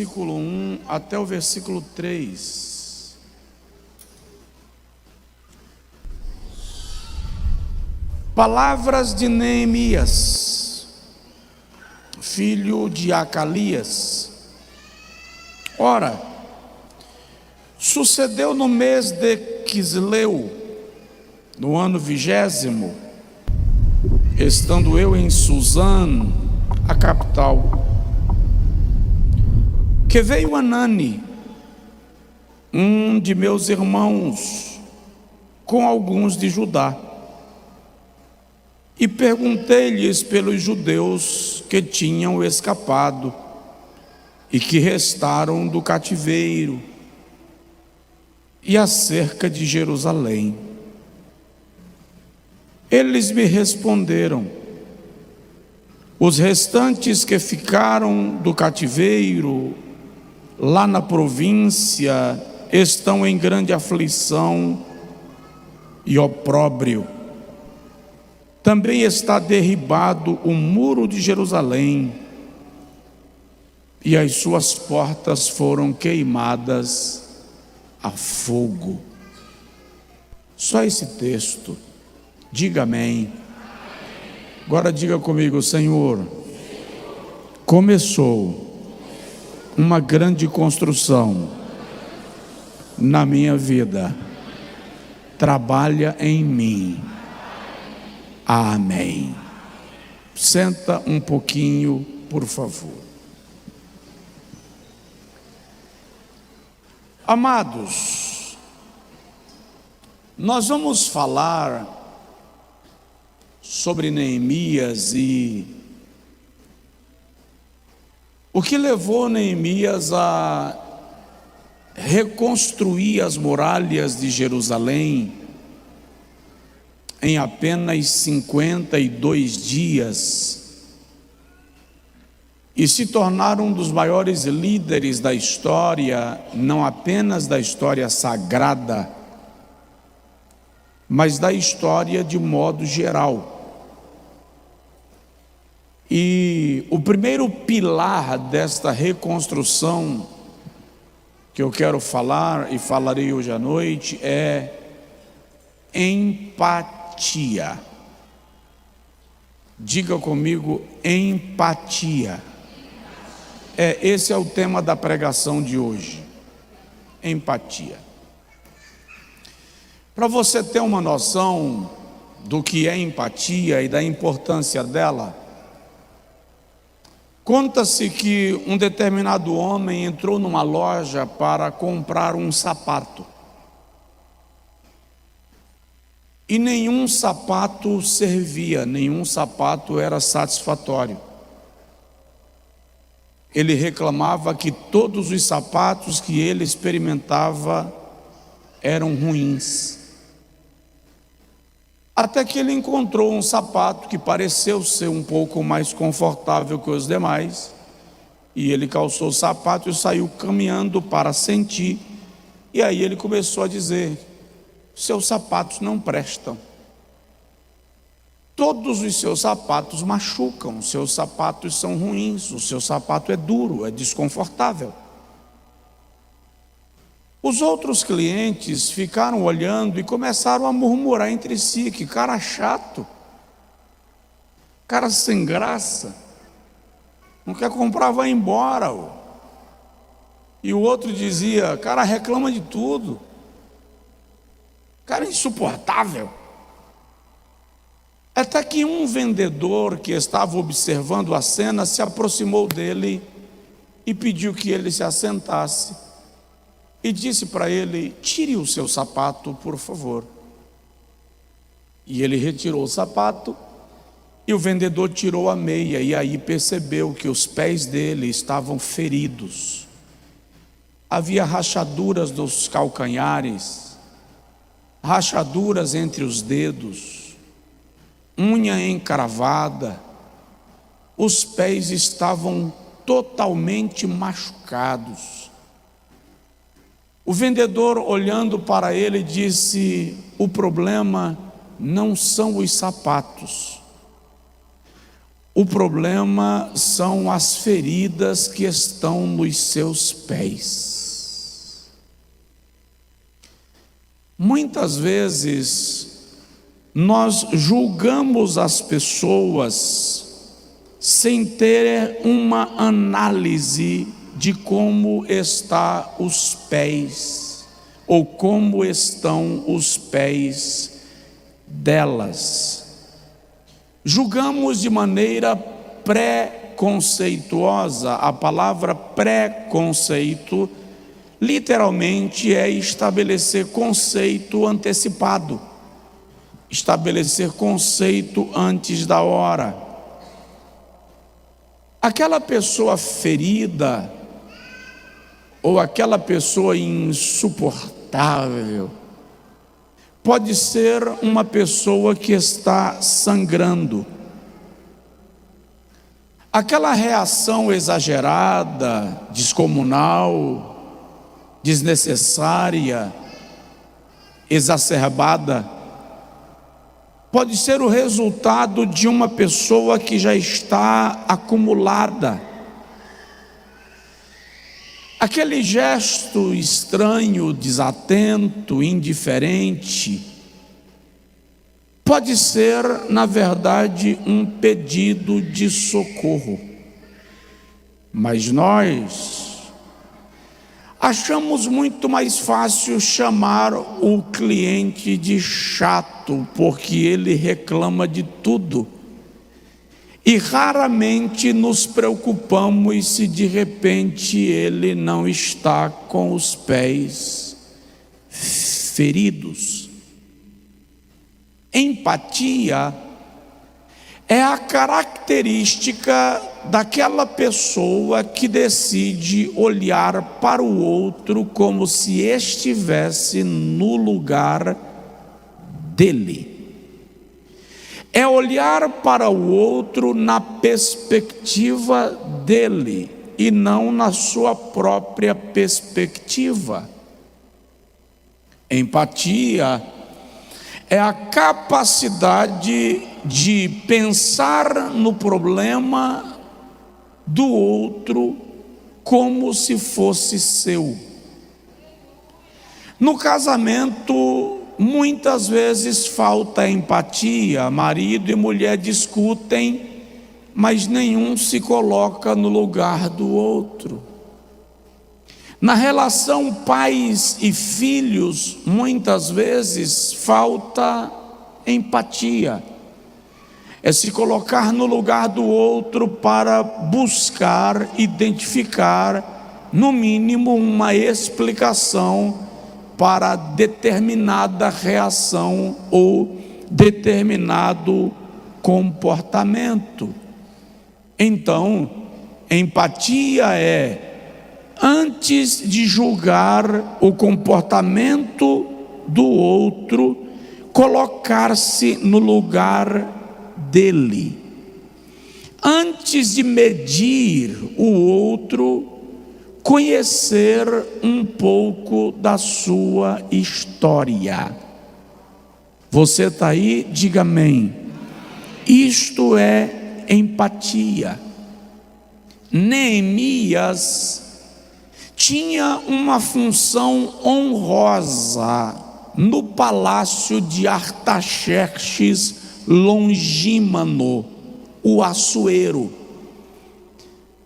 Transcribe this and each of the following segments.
Versículo 1 até o versículo 3. Palavras de Neemias, filho de Acalias. Ora, sucedeu no mês de Quisleu, no ano 20º, estando eu em Suzã, a capital, que veio Anani, um de meus irmãos, com alguns de Judá, e perguntei-lhes pelos judeus que tinham escapado e que restaram do cativeiro, e acerca de Jerusalém. Eles me responderam: os restantes que ficaram do cativeiro lá na província estão em grande aflição e opróbrio. Também está derribado o muro de Jerusalém, e as suas portas foram queimadas a fogo. Só esse texto. Diga amém. Agora diga comigo: Senhor, começou uma grande construção na minha vida, trabalha em mim. Amém. Senta um pouquinho, por favor. Amados, nós vamos falar sobre Neemias e o que levou Neemias a reconstruir as muralhas de Jerusalém em apenas 52 dias e se tornar um dos maiores líderes da história, não apenas da história sagrada, mas da história de modo geral. E o primeiro pilar desta reconstrução que eu quero falar e falarei hoje à noite é empatia. Diga comigo: empatia. Esse é o tema da pregação de hoje. Empatia. Para você ter uma noção do que é empatia e da importância dela, conta-se que um determinado homem entrou numa loja para comprar um sapato. E nenhum sapato servia, nenhum sapato era satisfatório. Ele reclamava que todos os sapatos que ele experimentava eram ruins. Até que ele encontrou um sapato que pareceu ser um pouco mais confortável que os demais, e ele calçou o sapato e saiu caminhando para sentir. E aí ele começou a dizer: seus sapatos não prestam, todos os seus sapatos machucam, os seus sapatos são ruins, o seu sapato é duro, é desconfortável. Os outros clientes ficaram olhando e começaram a murmurar entre si: que cara chato, cara sem graça, não quer comprar, vai embora. E o outro dizia: cara reclama de tudo, cara insuportável. Até que um vendedor que estava observando a cena se aproximou dele e pediu que ele se assentasse. E disse para ele: tire o seu sapato, por favor. E ele retirou o sapato, e o vendedor tirou a meia, e aí percebeu que os pés dele estavam feridos. Havia rachaduras nos calcanhares, rachaduras entre os dedos, unha encravada. Os pés estavam totalmente machucados. O vendedor, olhando para ele, disse: o problema não são os sapatos, O problema são as feridas que estão nos seus pés. Muitas vezes nós julgamos as pessoas sem ter uma análise de como estão os pés, ou como estão os pés delas. Julgamos de maneira preconceituosa. A palavra preconceito literalmente é estabelecer conceito antecipado, estabelecer conceito antes da hora. Aquela pessoa ferida, ou aquela pessoa insuportável, pode ser uma pessoa que está sangrando. Aquela reação exagerada, descomunal, desnecessária, exacerbada, pode ser o resultado de uma pessoa que já está acumulada. Aquele gesto estranho, desatento, indiferente, pode ser, na verdade, um pedido de socorro. Mas nós achamos muito mais fácil chamar o cliente de chato, porque ele reclama de tudo. E raramente nos preocupamos se de repente ele não está com os pés feridos. Empatia é a característica daquela pessoa que decide olhar para o outro como se estivesse no lugar dele. É olhar para o outro na perspectiva dele e não na sua própria perspectiva. Empatia é a capacidade de pensar no problema do outro como se fosse seu. No casamento, muitas vezes falta empatia. Marido e mulher discutem, mas nenhum se coloca no lugar do outro. Na relação pais e filhos, muitas vezes falta empatia. É se colocar no lugar do outro para buscar, identificar, no mínimo, uma explicação para determinada reação ou determinado comportamento. Então, empatia é, antes de julgar o comportamento do outro, colocar-se no lugar dele. Antes de medir o outro, conhecer um pouco da sua história. Você está aí? Diga amém. Isto é empatia. Neemias tinha uma função honrosa no palácio de Artaxerxes Longímano, o Assuero.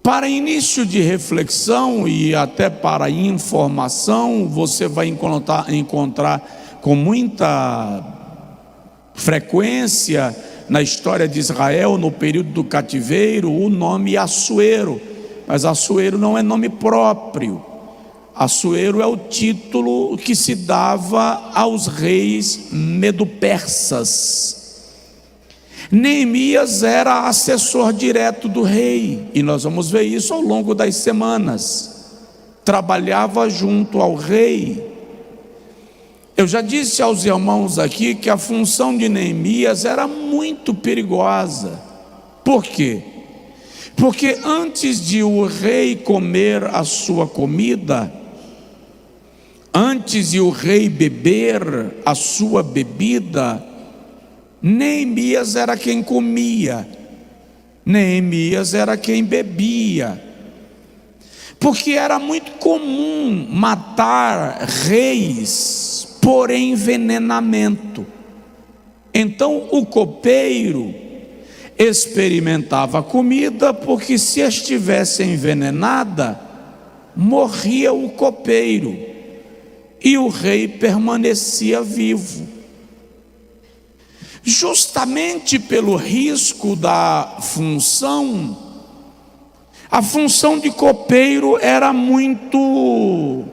Para início de reflexão e até para informação, você vai encontrar com muita frequência na história de Israel, no período do cativeiro, o nome Assuero. Mas Assuero não é nome próprio. Assuero é o título que se dava aos reis medo-persas. Neemias era assessor direto do rei, e nós vamos ver isso ao longo das semanas. Trabalhava junto ao rei. Eu já disse aos irmãos aqui que a função de Neemias era muito perigosa. Por quê? Porque antes de o rei comer a sua comida, antes de o rei beber a sua bebida, Neemias era quem comia. Neemias era quem bebia, porque era muito comum matar reis por envenenamento. Então o copeiro experimentava a comida, porque se estivesse envenenada, morria o copeiro e o rei permanecia vivo. Justamente pelo risco da função, a função de copeiro era muito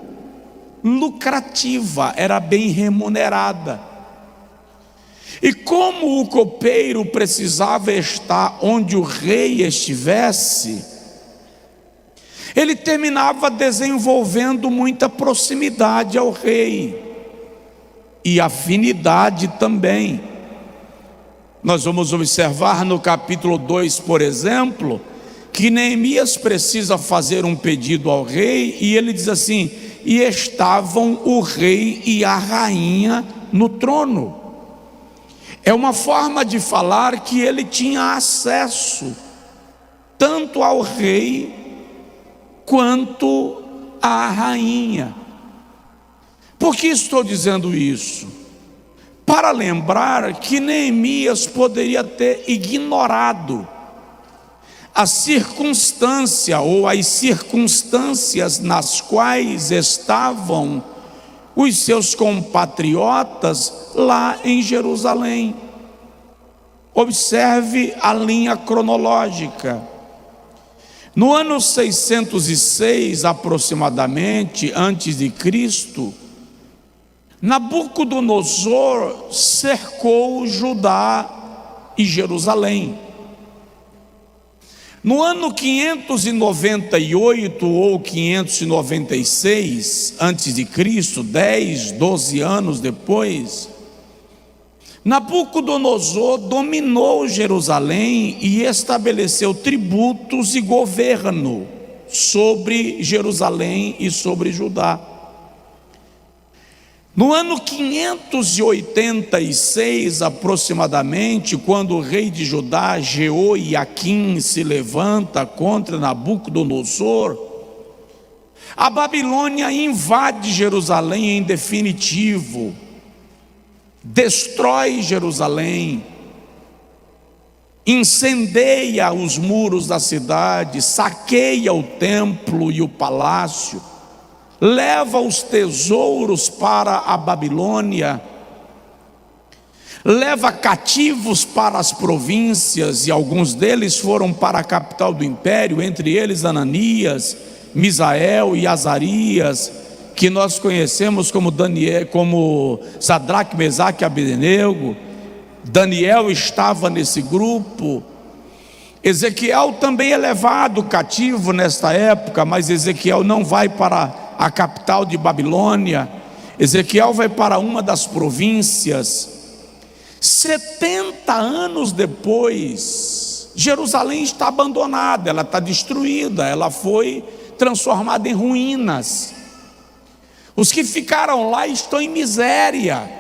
lucrativa, era bem remunerada. E como o copeiro precisava estar onde o rei estivesse, ele terminava desenvolvendo muita proximidade ao rei e afinidade também. Nós vamos observar no capítulo 2, por exemplo, que Neemias precisa fazer um pedido ao rei, e ele diz assim: e estavam o rei e a rainha no trono. É uma forma de falar que ele tinha acesso tanto ao rei quanto à rainha. Por que estou dizendo isso? Para lembrar que Neemias poderia ter ignorado a circunstância ou as circunstâncias nas quais estavam os seus compatriotas lá em Jerusalém. Observe a linha cronológica. No ano 606 aproximadamente antes de Cristo, Nabucodonosor cercou Judá e Jerusalém. No ano 598 ou 596 antes de Cristo, 12 anos depois, Nabucodonosor dominou Jerusalém e estabeleceu tributos e governo sobre Jerusalém e sobre Judá. No ano 586 aproximadamente, quando o rei de Judá, Jeoiaquim, se levanta contra Nabucodonosor, a Babilônia invade Jerusalém em definitivo, destrói Jerusalém, incendeia os muros da cidade, saqueia o templo e o palácio, leva os tesouros para a Babilônia, leva cativos para as províncias, e alguns deles foram para a capital do império, entre eles Ananias, Misael e Azarias, que nós conhecemos como Daniel, como Sadraque, Mesaque e Abednego. Daniel estava nesse grupo. Ezequiel também é levado cativo nesta época, mas Ezequiel não vai para a capital de Babilônia. Ezequiel vai para uma das províncias. 70 anos depois, Jerusalém está abandonada, ela está destruída, ela foi transformada em ruínas. Os que ficaram lá estão em miséria.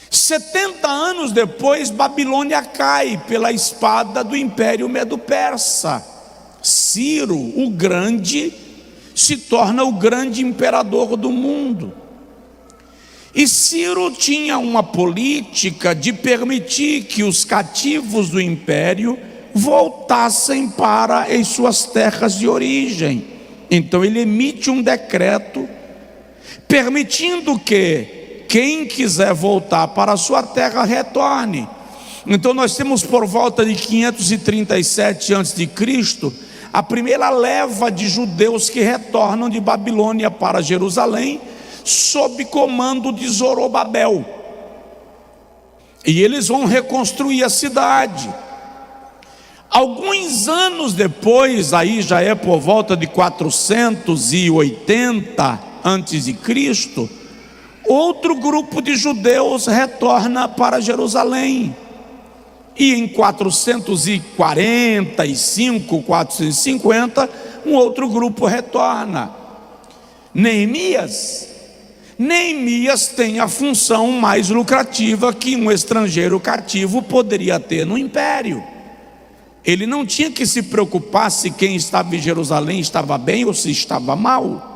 70 anos depois, Babilônia cai pela espada do Império Medo-Persa. Ciro, o Grande, se torna o grande imperador do mundo. E Ciro tinha uma política de permitir que os cativos do império voltassem para as suas terras de origem. Então ele emite um decreto permitindo que quem quiser voltar para a sua terra retorne. Então nós temos por volta de 537 a.C. a primeira leva de judeus que retornam de Babilônia para Jerusalém, sob comando de Zorobabel. E eles vão reconstruir a cidade. Alguns anos depois, aí já é por volta de 480 antes de Cristo, outro grupo de judeus retorna para Jerusalém. E em 445, 450, um outro grupo retorna. Neemias tem a função mais lucrativa que um estrangeiro cativo poderia ter no império. Ele não tinha que se preocupar se quem estava em Jerusalém estava bem ou se estava mal.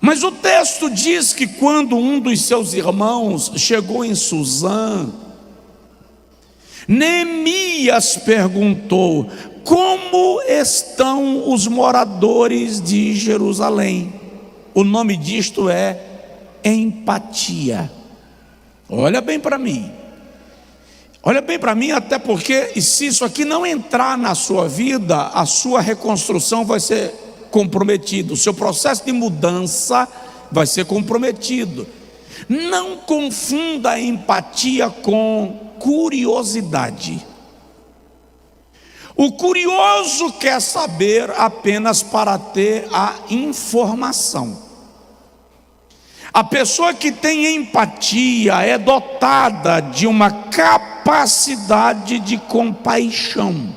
Mas o texto diz que quando um dos seus irmãos chegou em Suzã, Neemias perguntou: como estão os moradores de Jerusalém? O nome disto é empatia. Olha bem para mim. Olha bem para mim, até porque se isso aqui não entrar na sua vida, a sua reconstrução vai ser comprometida, o seu processo de mudança vai ser comprometido. Não confunda a empatia com curiosidade. O curioso quer saber apenas para ter a informação. A pessoa que tem empatia é dotada de uma capacidade de compaixão.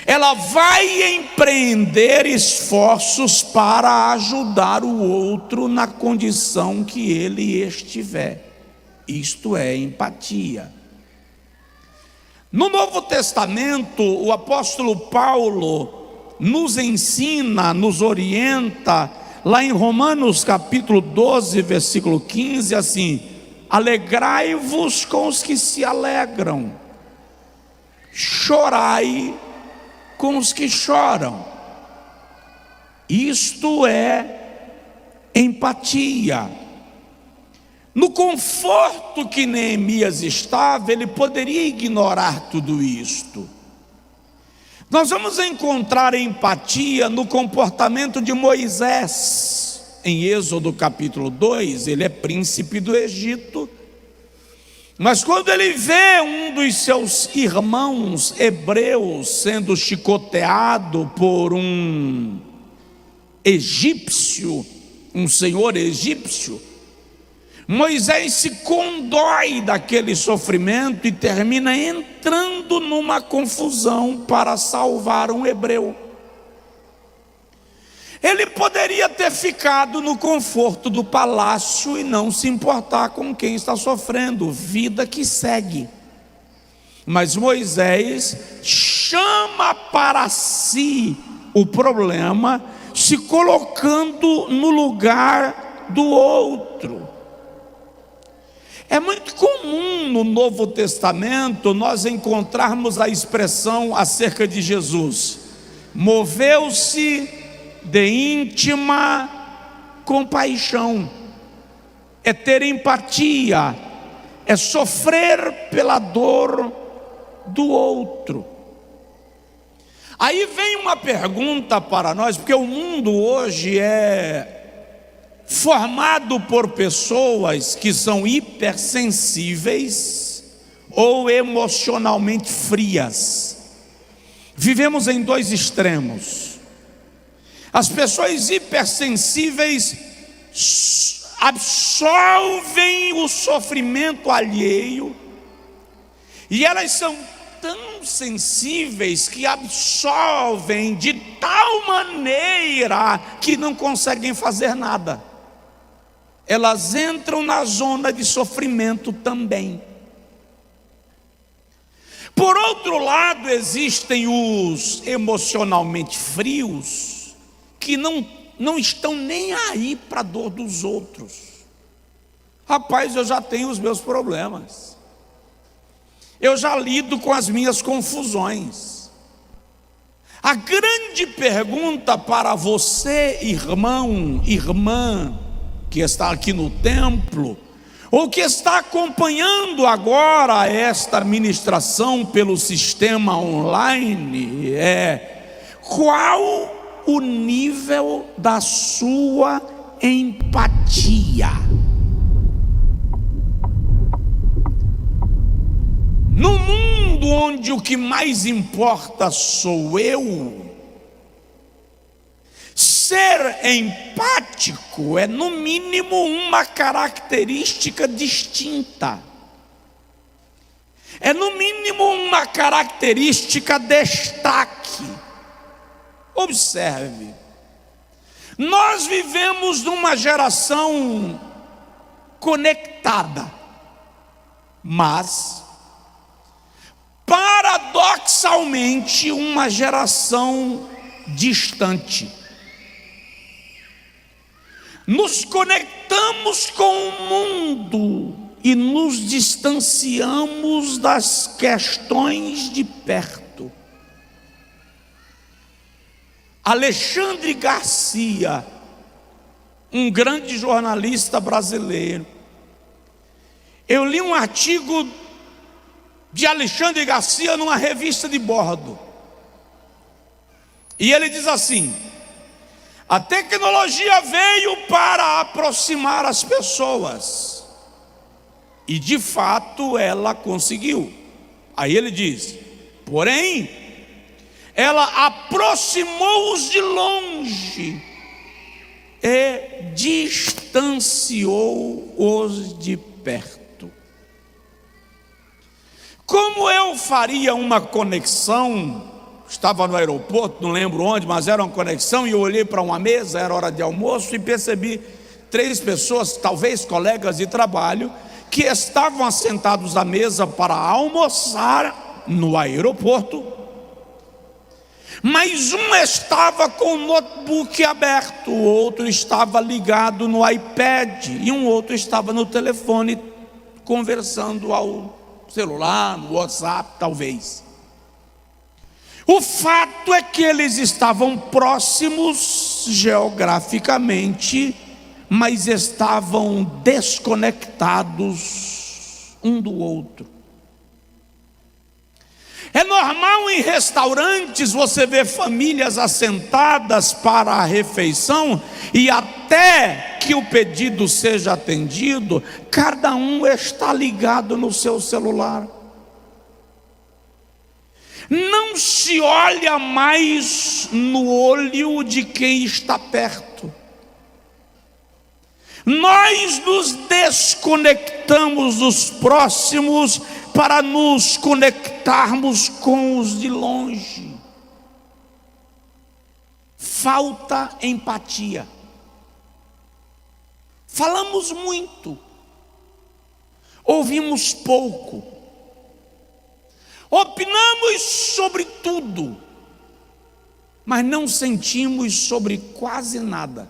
Ela vai empreender esforços para ajudar o outro na condição que ele estiver. Isto é empatia. No Novo Testamento, o apóstolo Paulo nos ensina, nos orienta, lá em Romanos capítulo 12, versículo 15, assim: alegrai-vos com os que se alegram, chorai com os que choram. Isto é empatia. No conforto que Neemias estava, ele poderia ignorar tudo isto. Nós vamos encontrar empatia no comportamento de Moisés. Em Êxodo capítulo 2, ele é príncipe do Egito. Mas quando ele vê um dos seus irmãos hebreus sendo chicoteado por um egípcio, um senhor egípcio, Moisés se condói daquele sofrimento e termina entrando numa confusão para salvar um hebreu. Ele poderia ter ficado no conforto do palácio e não se importar com quem está sofrendo, vida que segue. Mas Moisés chama para si o problema, se colocando no lugar do outro. É muito comum no Novo Testamento nós encontrarmos a expressão acerca de Jesus: moveu-se de íntima compaixão. É ter empatia, é sofrer pela dor do outro. Aí vem uma pergunta para nós, porque o mundo hoje é formado por pessoas que são hipersensíveis ou emocionalmente frias. Vivemos em dois extremos. As pessoas hipersensíveis absorvem o sofrimento alheio, e elas são tão sensíveis que absorvem de tal maneira que não conseguem fazer nada. Elas entram na zona de sofrimento também. Por outro lado, existem os emocionalmente frios, que não estão nem aí para a dor dos outros. Rapaz, eu já tenho os meus problemas, eu já lido com as minhas confusões. A grande pergunta para você, irmão, irmã, que está aqui no templo, ou que está acompanhando agora esta ministração pelo sistema online, é: qual o nível da sua empatia? No mundo onde o que mais importa sou eu, ser empático é no mínimo uma característica distinta, é no mínimo uma característica destaque. Observe, nós vivemos numa geração conectada, mas paradoxalmente uma geração distante. Nos conectamos com o mundo e nos distanciamos das questões de perto. Alexandre Garcia, um grande jornalista brasileiro, eu li um artigo de Alexandre Garcia numa revista de bordo, e ele diz assim: a tecnologia veio para aproximar as pessoas, e de fato ela conseguiu. Aí ele diz: porém, ela aproximou-os de longe e distanciou-os de perto. Como eu faria uma conexão? Estava no aeroporto, não lembro onde, mas era uma conexão, e eu olhei para uma mesa, era hora de almoço, e percebi 3 pessoas, talvez colegas de trabalho, que estavam assentados à mesa para almoçar no aeroporto, mas um estava com o notebook aberto, o outro estava ligado no iPad, e um outro estava no telefone conversando ao celular, no WhatsApp, talvez. O fato é que eles estavam próximos geograficamente, mas estavam desconectados um do outro. É normal em restaurantes você ver famílias assentadas para a refeição, e até que o pedido seja atendido, cada um está ligado no seu celular. Não se olha mais no olho de quem está perto. Nós nos desconectamos dos próximos para nos conectarmos com os de longe. Falta empatia. Falamos muito, ouvimos pouco, opinamos sobre tudo, mas não sentimos sobre quase nada.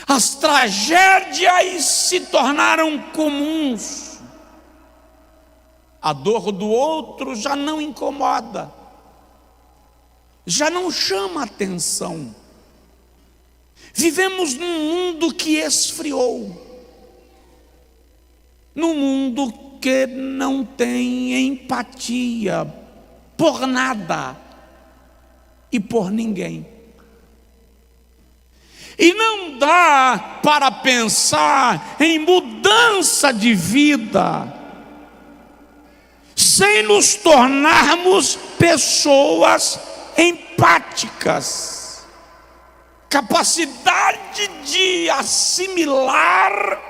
As tragédias se tornaram comuns. A dor do outro já não incomoda, já não chama atenção. Vivemos num mundo que esfriou, num mundo que não tem empatia por nada e por ninguém. E não dá para pensar em mudança de vida sem nos tornarmos pessoas empáticas. Capacidade de assimilar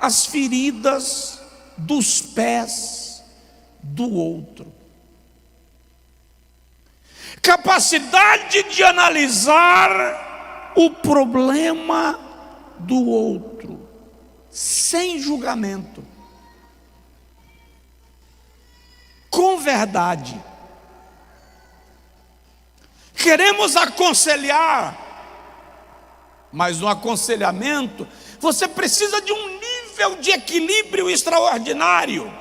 as feridas dos pés do outro. Capacidade de analisar o problema do outro sem julgamento, com verdade. Queremos aconselhar, mas no aconselhamento você precisa de um nível de equilíbrio extraordinário,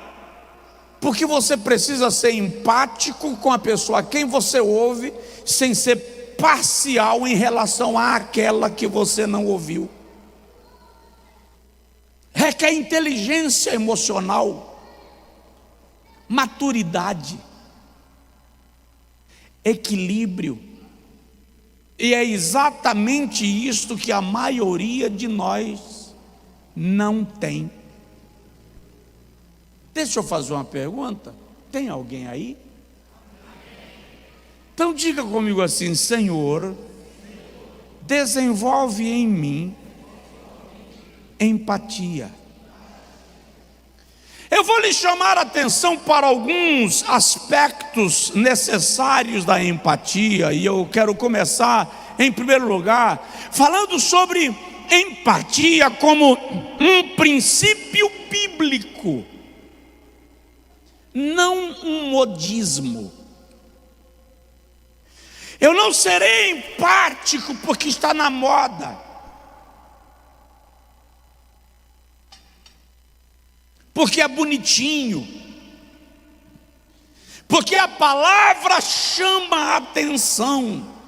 porque você precisa ser empático com a pessoa a quem você ouve, sem ser parcial em relação àquela que você não ouviu. Requer inteligência emocional, maturidade, equilíbrio. E é exatamente isto que a maioria de nós não tem. Deixa eu fazer uma pergunta. Tem alguém aí? Então diga comigo assim: Senhor, desenvolve em mim empatia. Eu vou lhe chamar a atenção para alguns aspectos necessários da empatia, e eu quero começar, em primeiro lugar, falando sobre empatia como um princípio bíblico. não um modismo. Eu não serei empático porque está na moda, porque é bonitinho, porque a palavra chama a atenção.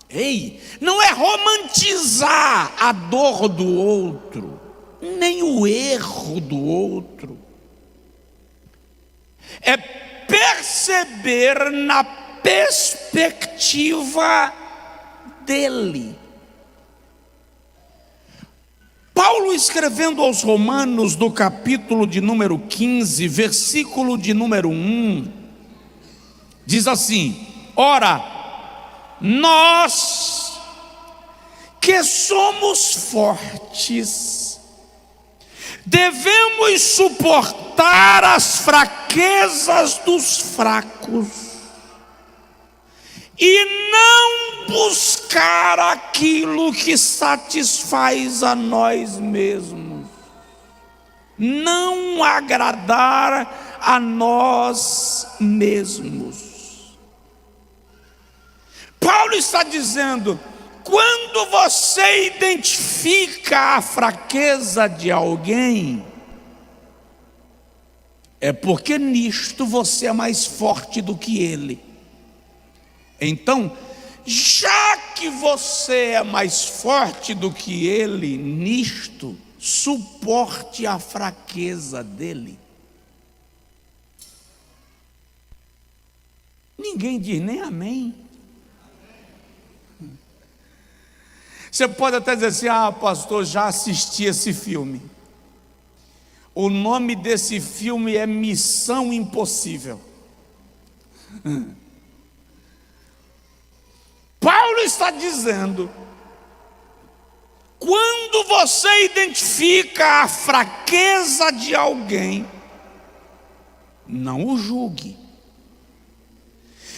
Ei, não é romantizar a dor do outro, nem o erro do outro. É perceber na perspectiva dele. Paulo, escrevendo aos Romanos, no capítulo de número 15, versículo de número 1, diz assim: ora, nós que somos fortes, devemos suportar as fraquezas dos fracos e não buscar aquilo que satisfaz a nós mesmos, não agradar a nós mesmos. Paulo está dizendo: quando você identifica a fraqueza de alguém, é porque nisto você é mais forte do que ele. Então, já que você é mais forte do que ele nisto, suporte a fraqueza dele. Ninguém diz nem amém. Você pode até dizer assim: ah, pastor, já assisti esse filme. O nome desse filme é Missão Impossível. Paulo está dizendo: quando você identifica a fraqueza de alguém, não o julgue.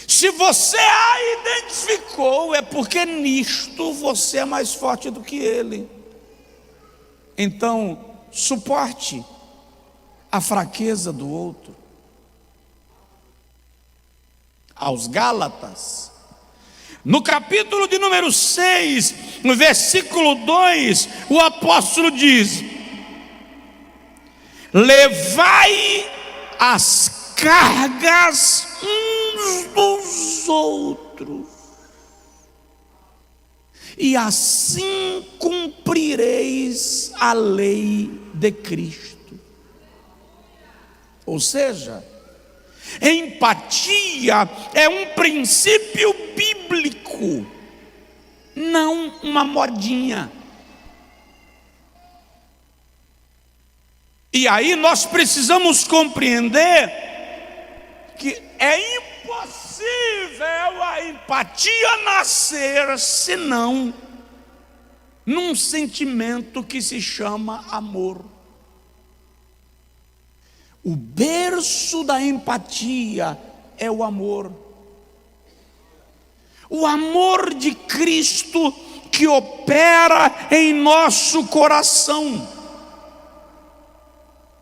Se você a identificou, é porque nisto você é mais forte do que ele. Então, suporte a fraqueza do outro. Aos Gálatas, no capítulo de número 6, no versículo 2, o apóstolo diz: levai as cargas uns dos outros, e assim cumprireis a lei de Cristo. Ou seja, empatia é um princípio bíblico, não uma modinha. E aí nós precisamos compreender que é impossível a empatia nascer senão num sentimento que se chama amor. O berço da empatia é o amor. O amor de Cristo que opera em nosso coração.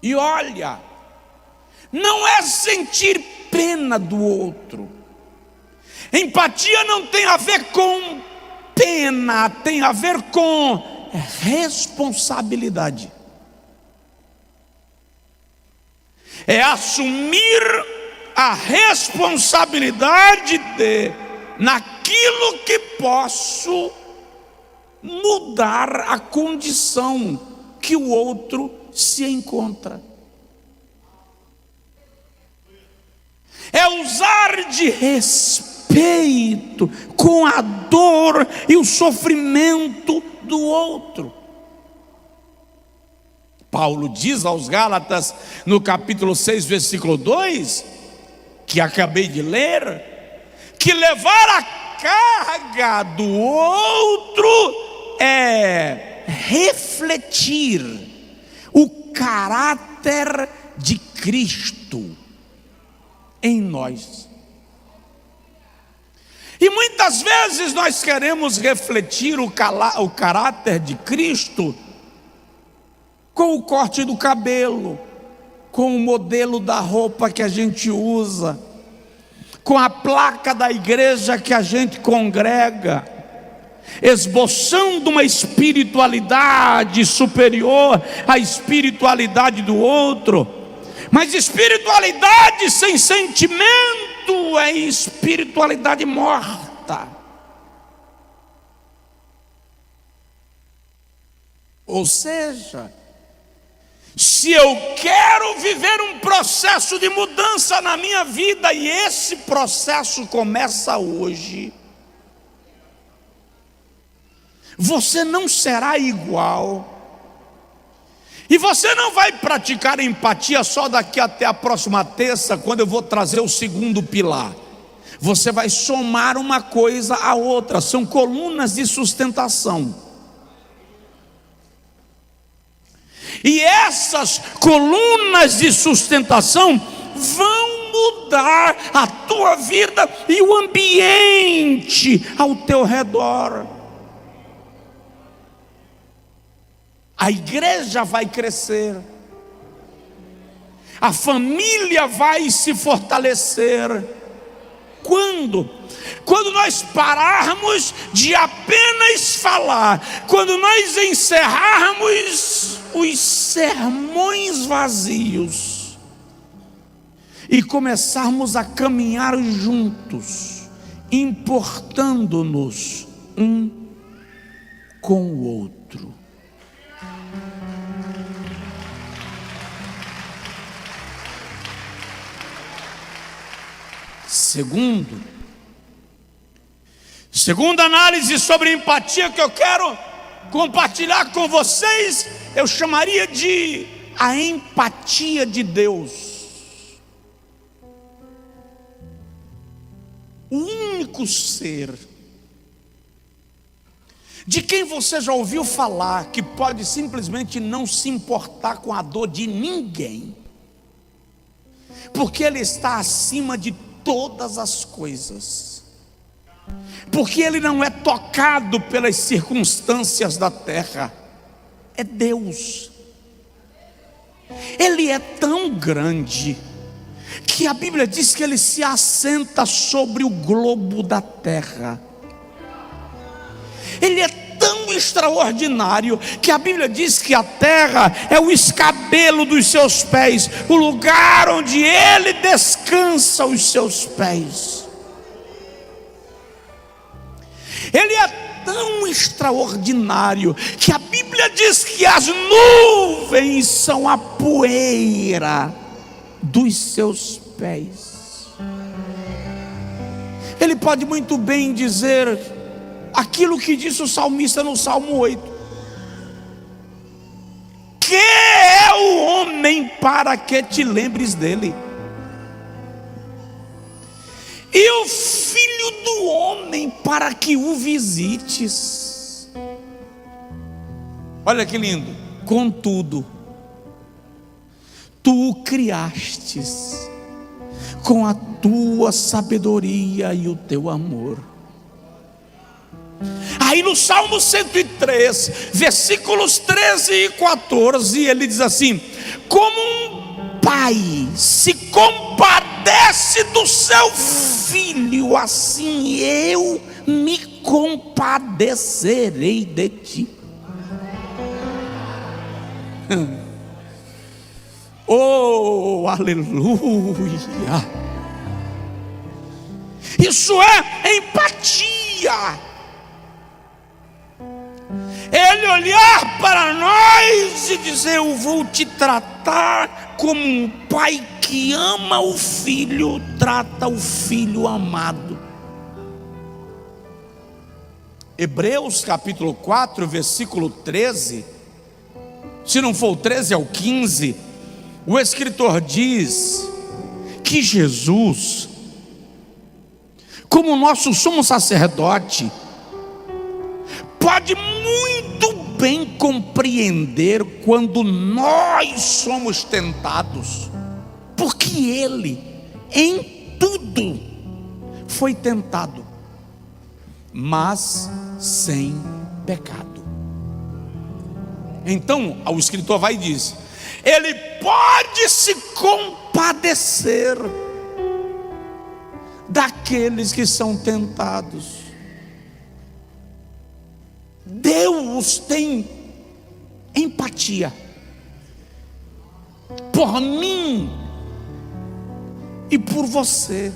E olha, não é sentir pena do outro. Empatia não tem a ver com pena, tem a ver com responsabilidade. É assumir a responsabilidade de, naquilo que posso, mudar a condição que o outro se encontra. É usar de respeito com a dor e o sofrimento do outro. Paulo diz aos Gálatas, no capítulo 6, versículo 2, que acabei de ler, que levar a carga do outro é refletir o caráter de Cristo em nós. E muitas vezes nós queremos refletir o caráter de Cristo com o corte do cabelo, com o modelo da roupa que a gente usa, com a placa da igreja que a gente congrega, esboçando uma espiritualidade superior à espiritualidade do outro. Mas espiritualidade sem sentimento é espiritualidade morta. Ou seja, se eu quero viver um processo de mudança na minha vida, e esse processo começa hoje, você não será igual. E você não vai praticar empatia só daqui até a próxima terça, quando eu vou trazer o segundo pilar. Você vai somar uma coisa à outra, são colunas de sustentação. E essas colunas de sustentação vão mudar a tua vida e o ambiente ao teu redor. A igreja vai crescer, a família vai se fortalecer. Quando nós pararmos de apenas falar, quando nós encerrarmos os sermões vazios e começarmos a caminhar juntos, importando-nos um com o outro. Segunda análise sobre empatia que eu quero compartilhar com vocês, eu chamaria de a empatia de Deus. O único ser de quem você já ouviu falar que pode simplesmente não se importar com a dor de ninguém, porque Ele está acima de todas as coisas, porque Ele não é tocado pelas circunstâncias da terra, é Deus. Ele é tão grande que a Bíblia diz que Ele se assenta sobre o globo da terra. Ele é tão extraordinário que a Bíblia diz que a terra é o escabelo dos seus pés, o lugar onde Ele descansa os seus pés. Ele é tão extraordinário que a Bíblia diz que as nuvens são a poeira dos seus pés. Ele pode muito bem dizer aquilo que disse o salmista no Salmo 8: que é o homem para que te lembres dele, e o filho do homem para que o visites. Olha que lindo. Contudo, tu o criastes com a tua sabedoria e o teu amor. Aí no Salmo 103, versículos 13 e 14, ele diz assim: como um pai se compadece do seu filho, assim eu me compadecerei de ti. Oh, aleluia! Isso é empatia. Ele olhar para nós e dizer: eu vou te tratar como um pai que ama o filho trata o filho amado. Hebreus capítulo 4, versículo 13, se não for o 13 é o 15, o escritor diz que Jesus, como nosso sumo sacerdote, pode muito bem compreender quando nós somos tentados, porque Ele em tudo foi tentado, mas sem pecado. Então o escritor vai e diz: Ele pode se compadecer daqueles que são tentados. Deus tem empatia por mim e por você.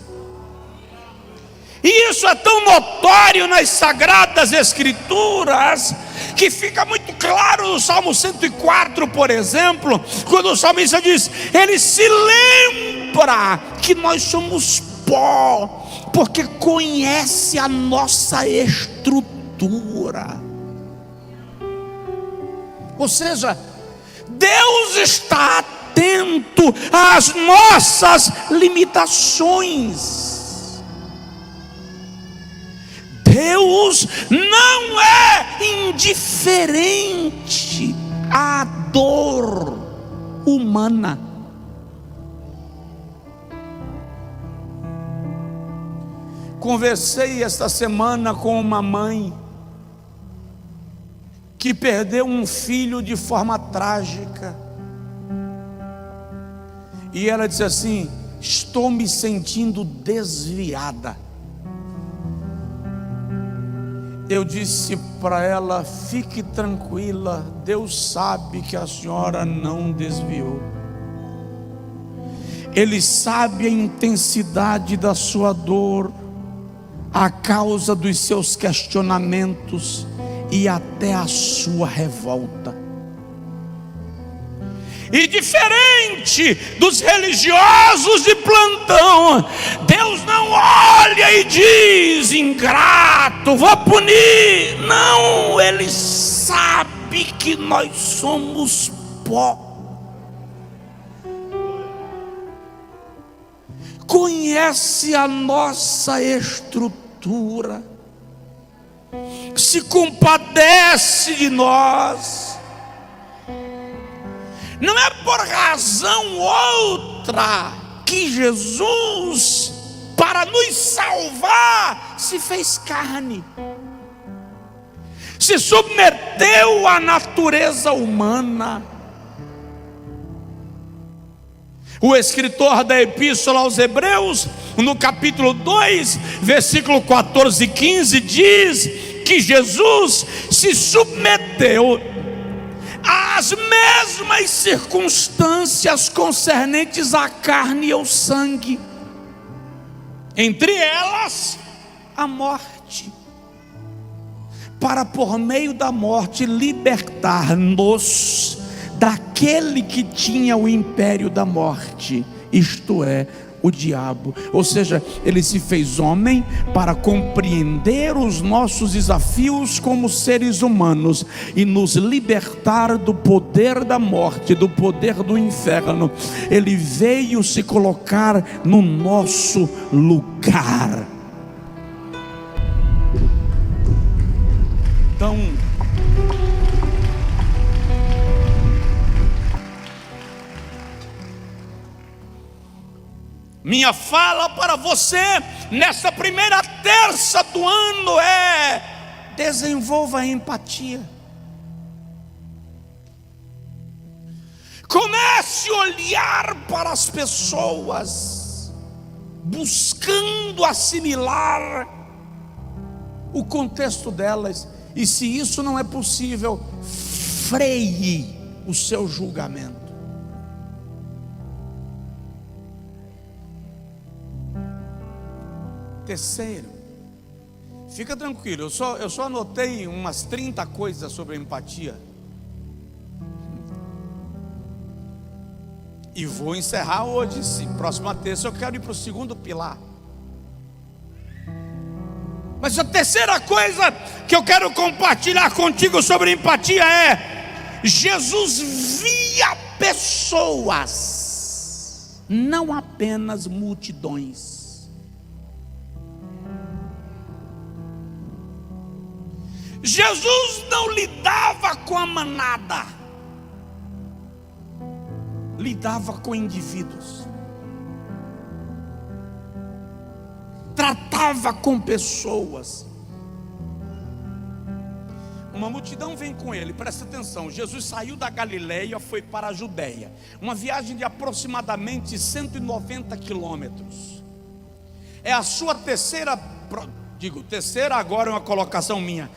E isso é tão notório nas Sagradas Escrituras, que fica muito claro no Salmo 104, por exemplo, quando o salmista diz: ele se lembra que nós somos pó, porque conhece a nossa estrutura. Ou seja, Deus está atento às nossas limitações. Deus não é indiferente à dor humana. Conversei esta semana com uma mãe que perdeu um filho de forma trágica. E ela disse assim: estou me sentindo desviada. Eu disse para ela: fique tranquila, Deus sabe que a senhora não desviou. Ele sabe a intensidade da sua dor, a causa dos seus questionamentos e até a sua revolta. E diferente dos religiosos de plantão, Deus não olha e diz: ingrato, vou punir. Não, Ele sabe que nós somos pó. Conhece a nossa estrutura, se compadece de nós. Não é por razão outra que Jesus, para nos salvar, se fez carne, se submeteu à natureza humana. O escritor da Epístola aos Hebreus, no capítulo 2, versículo 14 e 15, diz que Jesus se submeteu às mesmas circunstâncias concernentes à carne e ao sangue, entre elas a morte, para por meio da morte libertar-nos daquele que tinha o império da morte, isto é, o diabo. Ou seja, ele se fez homem para compreender os nossos desafios como seres humanos e nos libertar do poder da morte, do poder do inferno. Ele veio se colocar no nosso lugar. Então, minha fala para você nesta primeira terça do ano é: desenvolva a empatia. Comece a olhar para as pessoas, buscando assimilar o contexto delas. E se isso não é possível, freie o seu julgamento. Terceiro, fica tranquilo, eu só anotei umas 30 coisas sobre empatia. E vou encerrar hoje. Próxima terça eu quero ir para o segundo pilar. Mas a terceira coisa que eu quero compartilhar contigo sobre empatia é: Jesus via pessoas, não apenas multidões. Jesus não lidava com a manada, lidava com indivíduos, tratava com pessoas. uma multidão vem com ele. Presta atenção, Jesus saiu da Galileia, foi para a Judéia, uma viagem de aproximadamente 190 quilômetros. É a sua terceira agora é uma colocação minha.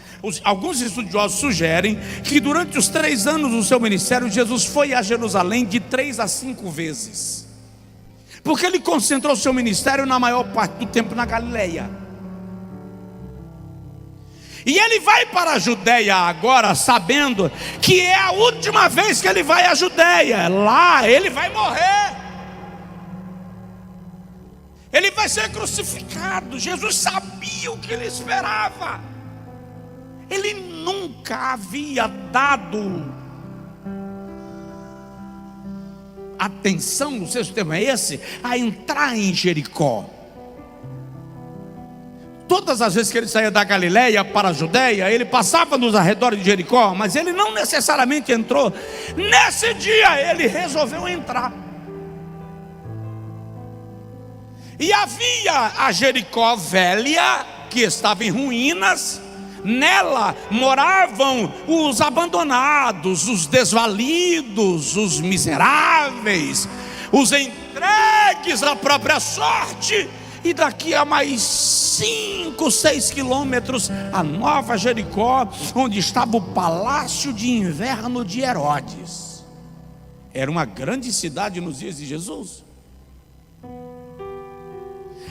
Alguns estudiosos sugerem que durante os 3 anos do seu ministério, Jesus foi a Jerusalém de 3 a 5 vezes, porque ele concentrou seu ministério na maior parte do tempo na Galileia. E ele vai para a Judéia agora, sabendo que é a última vez que ele vai à Judéia. Lá ele vai morrer, ele vai ser crucificado. Jesus sabia o que ele esperava. Ele nunca havia dado atenção, não sei se o termo é esse, a entrar em Jericó. Todas as vezes que ele saía da Galileia para a Judéia, ele passava nos arredores de Jericó, mas ele não necessariamente entrou. Nesse dia ele resolveu entrar. E havia a Jericó velha, que estava em ruínas. Nela moravam os abandonados, os desvalidos, os miseráveis, os entregues à própria sorte. E daqui a mais 5, 6 quilômetros, a nova Jericó, onde estava o palácio de inverno de Herodes. Era uma grande cidade nos dias de Jesus.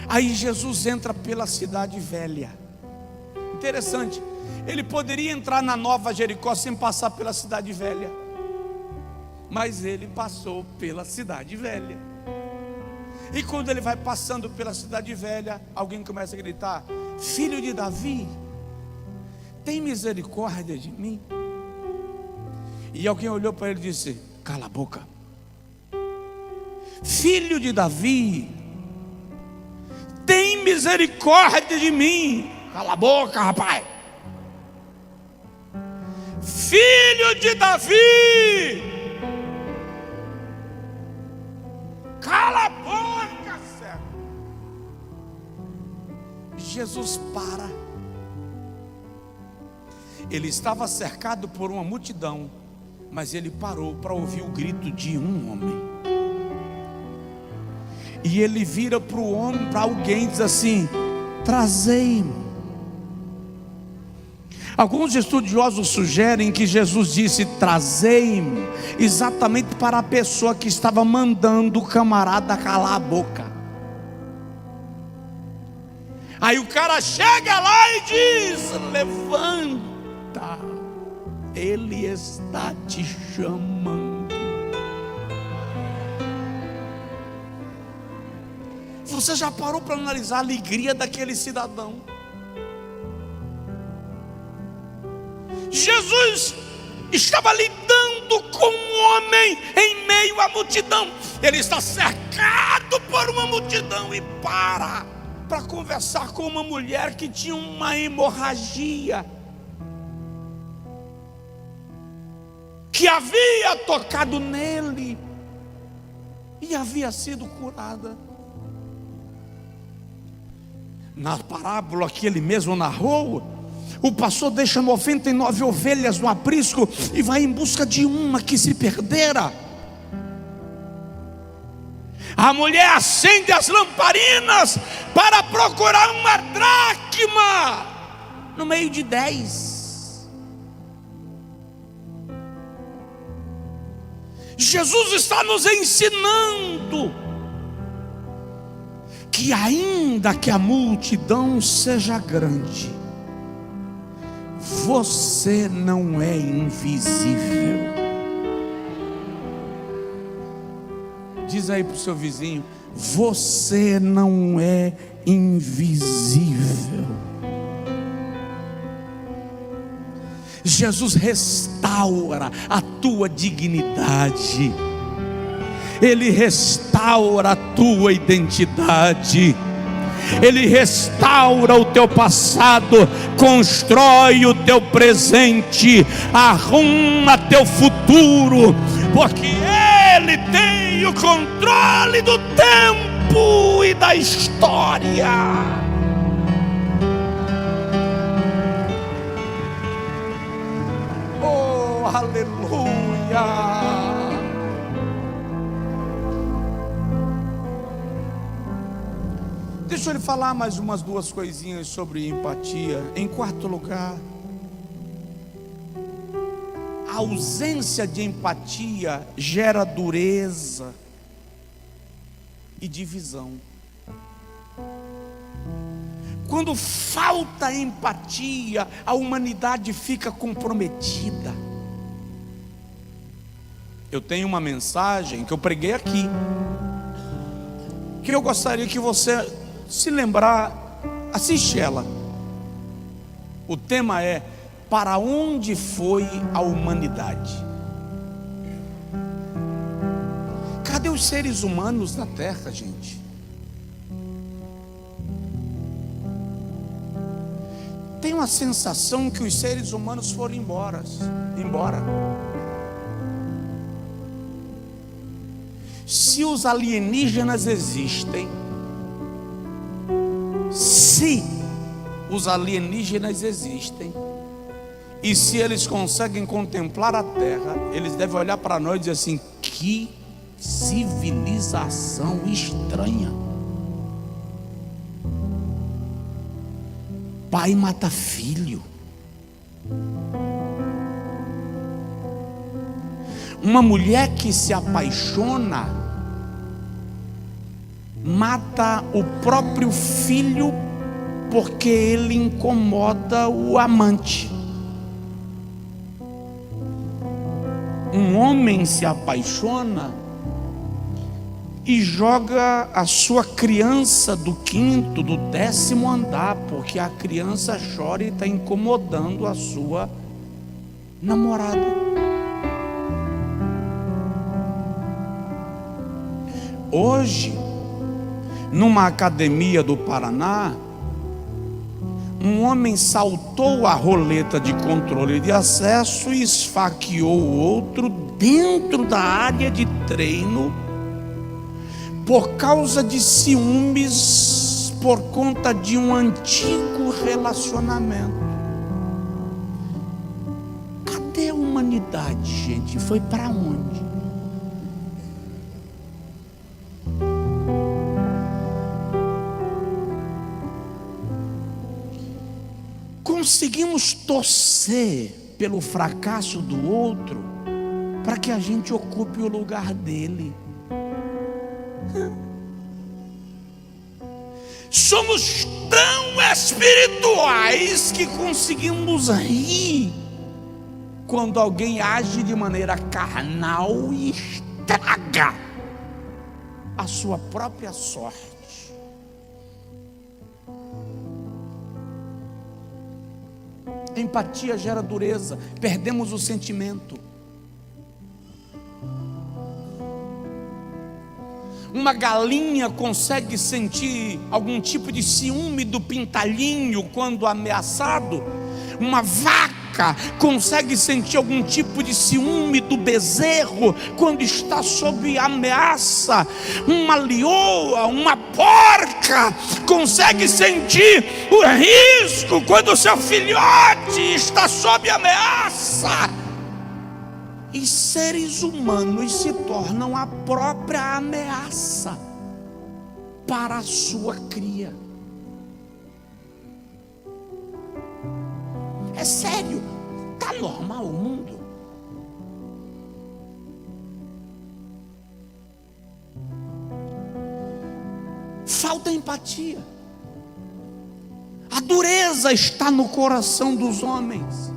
Aí Jesus entra pela cidade velha. Interessante, ele poderia entrar na nova Jericó sem passar pela cidade velha, mas ele passou pela cidade velha. E quando ele vai passando pela cidade velha, alguém começa a gritar: filho de Davi, tem misericórdia de mim. E alguém olhou para ele e disse: cala a boca. Filho de Davi, tem misericórdia de mim. Cala a boca, rapaz. Filho de Davi, cala a boca, céu. Jesus para. Ele estava cercado por uma multidão, mas ele parou para ouvir o grito de um homem. E ele vira para o homem, para alguém, e diz assim: trazei-me. Alguns estudiosos sugerem que Jesus disse trazei-me exatamente para a pessoa que estava mandando o camarada calar a boca. Aí o cara chega lá e diz: levanta, ele está te chamando. Você já parou para analisar a alegria daquele cidadão? Jesus estava lidando com um homem em meio à multidão. Ele está cercado por uma multidão e para conversar com uma mulher que tinha uma hemorragia, que havia tocado nele e havia sido curada. Na parábola que ele mesmo narrou, o pastor deixa 99 ovelhas no aprisco e vai em busca de uma que se perdera. A mulher acende as lamparinas para procurar uma dracma no meio de 10. Jesus está nos ensinando que ainda que a multidão seja grande, você não é invisível. Diz aí para o seu vizinho: você não é invisível. Jesus restaura a tua dignidade, Ele restaura a tua identidade, Ele restaura o teu passado, constrói o teu presente, arruma teu futuro, porque Ele tem o controle do tempo e da história. Deixa eu lhe falar mais umas duas coisinhas sobre empatia. Em quarto lugar, a ausência de empatia gera dureza e divisão. Quando falta empatia, a humanidade fica comprometida. Eu tenho uma mensagem que eu preguei aqui, que eu gostaria que você, se lembrar, assiste ela. O tema é: para onde foi a humanidade? Cadê os seres humanos na terra, gente? Tenho a sensação que os seres humanos foram embora. Se os alienígenas existem, e se eles conseguem contemplar a terra, eles devem olhar para nós e dizer assim: que civilização estranha. Pai mata filho. Uma mulher que se apaixona mata o próprio filho porque ele incomoda o amante. Um homem se apaixona e joga a sua criança do 5º, do 10º andar, porque a criança chora e está incomodando a sua namorada. Hoje, numa academia do Paraná, um homem saltou a roleta de controle de acesso e esfaqueou o outro dentro da área de treino, por causa de ciúmes, por conta de um antigo relacionamento. Cadê a humanidade, gente? Foi para onde? Conseguimos torcer pelo fracasso do outro para que a gente ocupe o lugar dele. Somos tão espirituais que conseguimos rir quando alguém age de maneira carnal e estraga a sua própria sorte. Empatia gera dureza, perdemos o sentimento. Uma galinha consegue sentir algum tipo de ciúme do pintalhinho quando ameaçado. Uma vaca consegue sentir algum tipo de ciúme do bezerro quando está sob ameaça. Uma leoa, uma porca consegue sentir o risco quando seu filhote está sob ameaça. E seres humanos se tornam a própria ameaça para a sua cria. É sério, está normal o mundo? Falta empatia. A dureza está no coração dos homens.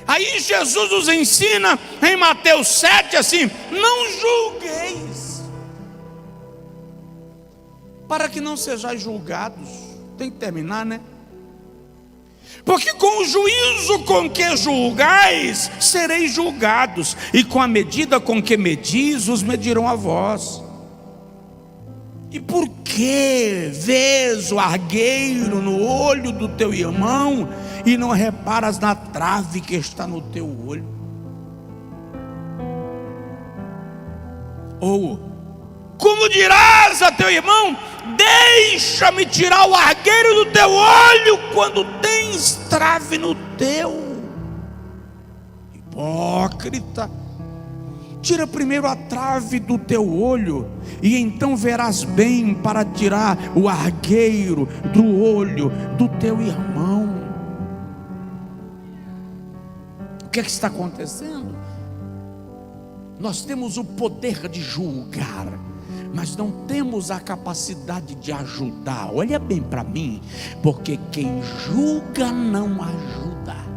Aí Jesus nos ensina em Mateus 7 assim: não julgueis, para que não sejais julgados. Tem que terminar, né? Porque com o juízo com que julgais, sereis julgados, e com a medida com que medis, os medirão a vós. E por que vês o argueiro no olho do teu irmão e não reparas na trave que está no teu olho? Ou como dirás a teu irmão: deixa-me tirar o argueiro do teu olho, quando tens trave no teu? Hipócrita, Tira primeiro a trave do teu olho, e então verás bem para tirar o argueiro do olho do teu irmão. O que é que está acontecendo? Nós temos o poder de julgar, mas não temos a capacidade de ajudar. Olha bem para mim, porque quem julga não ajuda.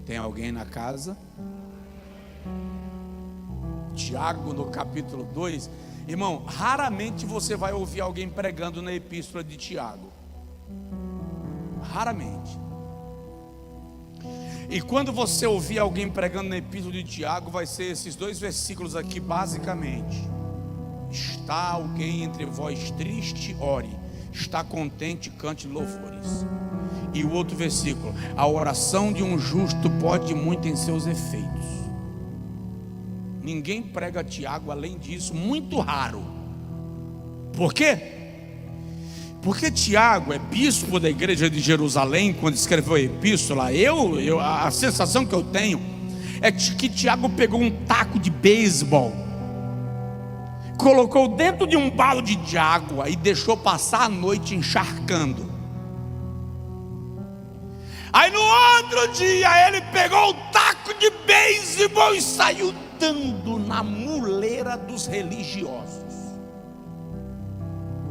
Tem alguém na casa? Tiago, no capítulo 2. Irmão, raramente você vai ouvir alguém pregando na epístola de Tiago. Raramente. E quando você ouvir alguém pregando na epístola de Tiago, vai ser esses 2 versículos aqui, basicamente. Está alguém entre vós triste? Ore. Está contente? Cante louvores. E o outro versículo: a oração de um justo pode muito em seus efeitos. Ninguém prega Tiago além disso, muito raro. Por quê? Porque Tiago é bispo da igreja de Jerusalém. Quando escreveu a epístola, a sensação que eu tenho é que Tiago pegou um taco de beisebol, colocou dentro de um balde de água e deixou passar a noite encharcando. Aí no outro dia ele pegou o taco de beisebol e saiu dando na muleira dos religiosos.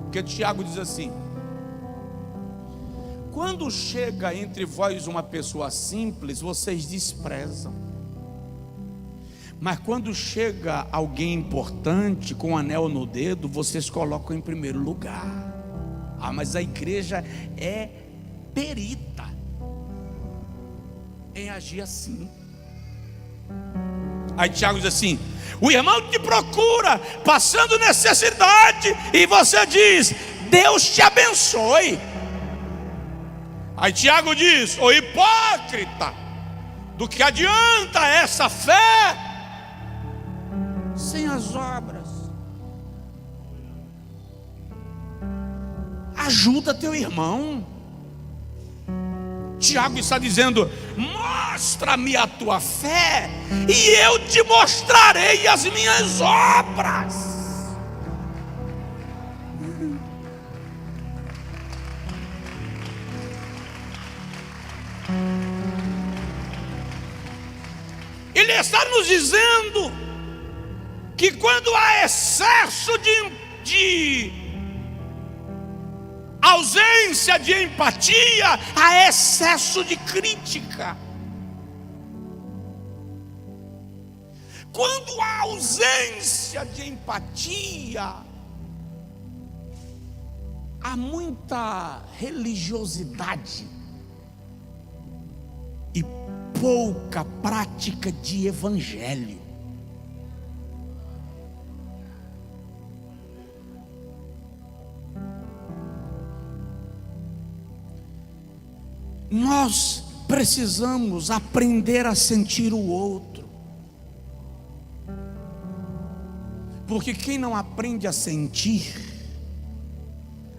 Porque Tiago diz assim: quando chega entre vós uma pessoa simples, vocês desprezam. Mas quando chega alguém importante com um anel no dedo, vocês colocam em primeiro lugar. Ah, mas a igreja é perita em agir assim. Aí Tiago diz assim: o irmão te procura passando necessidade, e você diz: Deus te abençoe. Aí Tiago diz: ô hipócrita, do que adianta essa fé sem as obras? Ajuda teu irmão. Tiago está dizendo: mostra-me a tua fé, e eu te mostrarei as minhas obras. Ele está nos dizendo que quando há excesso de ausência de empatia, há excesso de crítica. Quando há ausência de empatia, há muita religiosidade e pouca prática de evangelho. Nós precisamos aprender a sentir o outro, porque quem não aprende a sentir,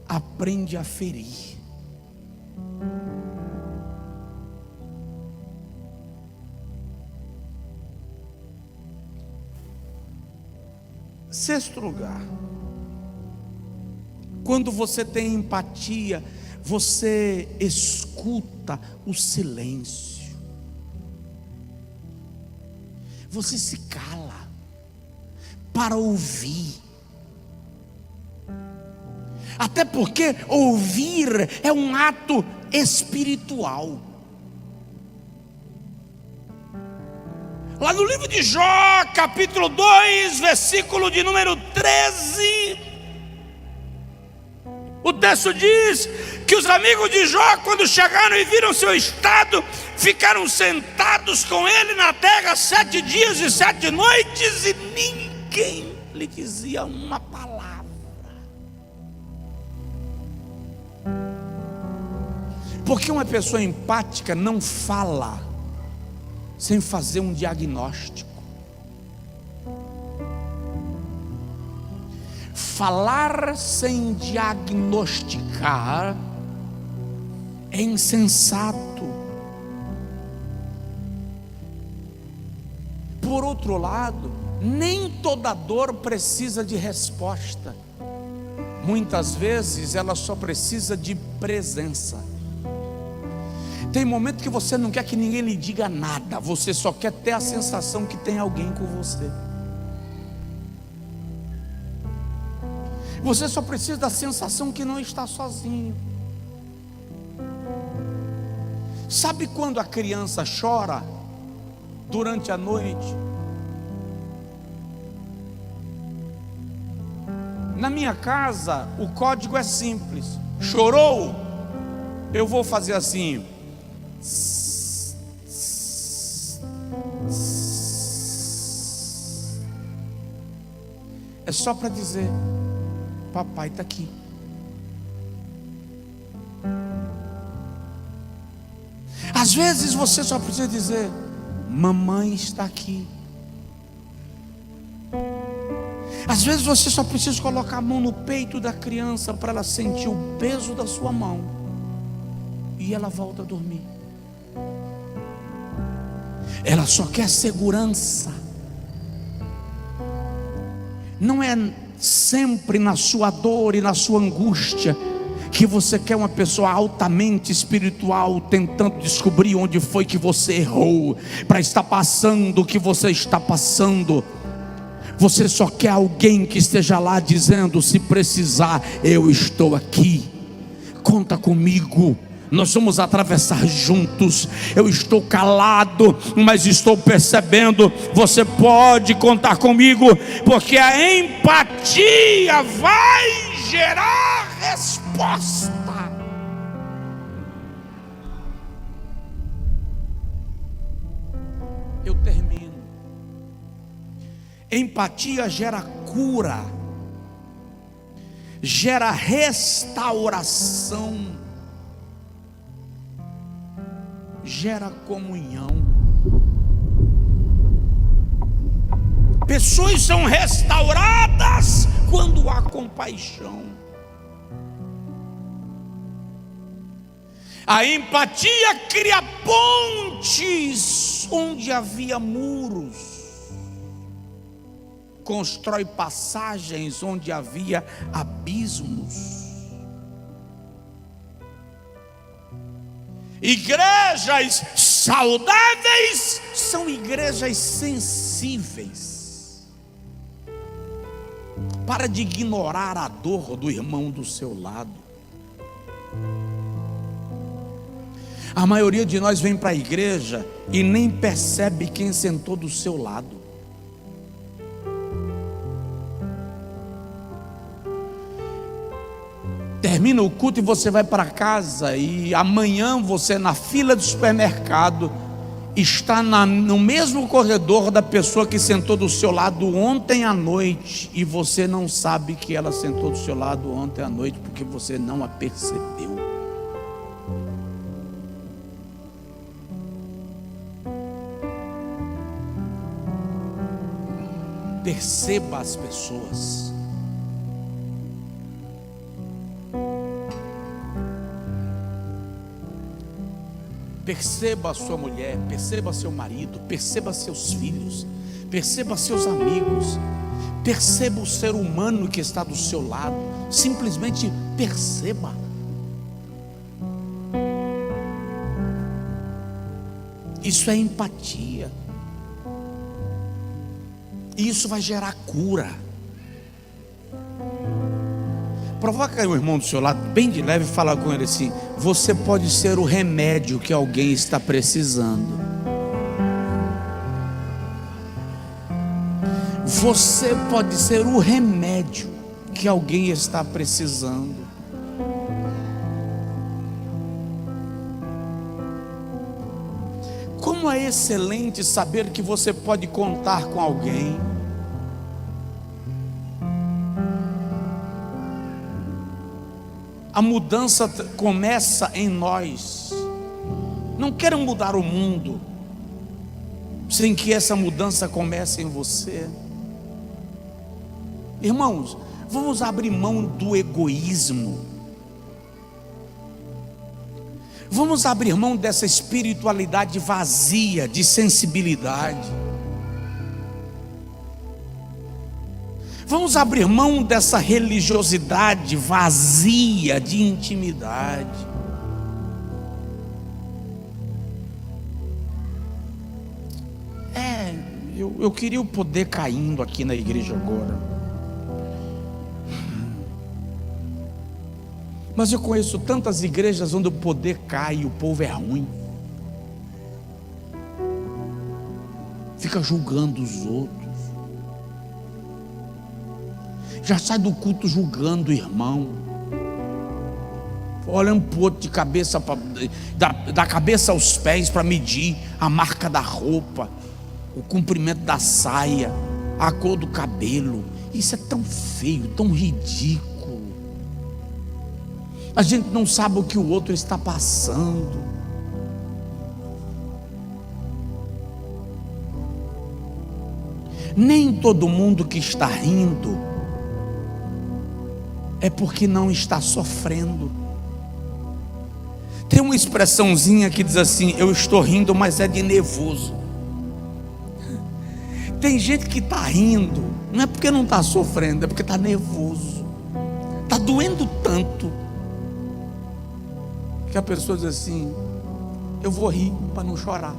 aprende a ferir. Sexto lugar, quando você tem empatia, você escuta o silêncio. Você se cala para ouvir. Até porque ouvir é um ato espiritual. Lá no livro de Jó, capítulo 2, versículo de número 13, o texto diz que os amigos de Jó, quando chegaram e viram seu estado, ficaram sentados com ele na terra 7 dias e 7 noites, e ninguém lhe dizia uma palavra. Porque uma pessoa empática não fala sem fazer um diagnóstico. Falar sem diagnosticar é insensato. Por outro lado, nem toda dor precisa de resposta. Muitas vezes ela só precisa de presença. Tem momento que você não quer que ninguém lhe diga nada, você só quer ter a sensação que tem alguém com você. Você só precisa da sensação que não está sozinho. Sabe quando a criança chora durante a noite? Na minha casa, o código é simples. Chorou? Eu vou fazer assim. É só para dizer: papai está aqui. Às vezes você só precisa dizer: mamãe está aqui. Às vezes você só precisa colocar a mão no peito da criança para ela sentir o peso da sua mão, e ela volta a dormir. Ela só quer segurança. Não é sempre na sua dor e na sua angústia que você quer uma pessoa altamente espiritual tentando descobrir onde foi que você errou para estar passando o que você está passando. Você só quer alguém que esteja lá dizendo: se precisar, eu estou aqui, conta comigo, nós vamos atravessar juntos. Eu estou calado, mas estou percebendo, você pode contar comigo, porque a empatia vai gerar resposta. Eu termino. Empatia gera cura, gera restauração, gera comunhão. Pessoas são restauradas quando há compaixão. A empatia cria pontes onde havia muros, constrói passagens onde havia abismos. Igrejas saudáveis são igrejas sensíveis. Para de ignorar a dor do irmão do seu lado. A maioria de nós vem para a igreja e nem percebe quem sentou do seu lado. Termina o culto e você vai para casa, e amanhã você, na fila do supermercado, está no mesmo corredor da pessoa que sentou do seu lado ontem à noite, e você não sabe que ela sentou do seu lado ontem à noite porque você não a percebeu. Perceba as pessoas. Perceba a sua mulher, perceba seu marido, perceba seus filhos, perceba seus amigos, perceba o ser humano que está do seu lado. Simplesmente perceba. Isso é empatia. E isso vai gerar cura. Provoca aí o irmão do seu lado, bem de leve, e fala com ele assim: você pode ser o remédio que alguém está precisando. Você pode ser o remédio que alguém está precisando. Como é excelente saber que você pode contar com alguém. A mudança começa em nós. Não quero mudar o mundo sem que essa mudança comece em você. Irmãos, vamos abrir mão do egoísmo. Vamos abrir mão dessa espiritualidade vazia de sensibilidade. Vamos abrir mão dessa religiosidade vazia de intimidade. Eu queria o poder caindo aqui na igreja agora. Mas eu conheço tantas igrejas onde o poder cai e o povo é ruim. Fica julgando os outros. Já sai do culto julgando o irmão. Olhando para o outro de cabeça, da cabeça aos pés para medir a marca da roupa, o comprimento da saia, a cor do cabelo. Isso é tão feio, tão ridículo. A gente não sabe o que o outro está passando. Nem todo mundo que está rindo é porque não está sofrendo. Tem uma expressãozinha que diz assim: eu estou rindo, mas é de nervoso. Tem gente que está rindo, não é porque não está sofrendo, é porque está nervoso. Está doendo tanto que a pessoa diz assim: eu vou rir para não chorar.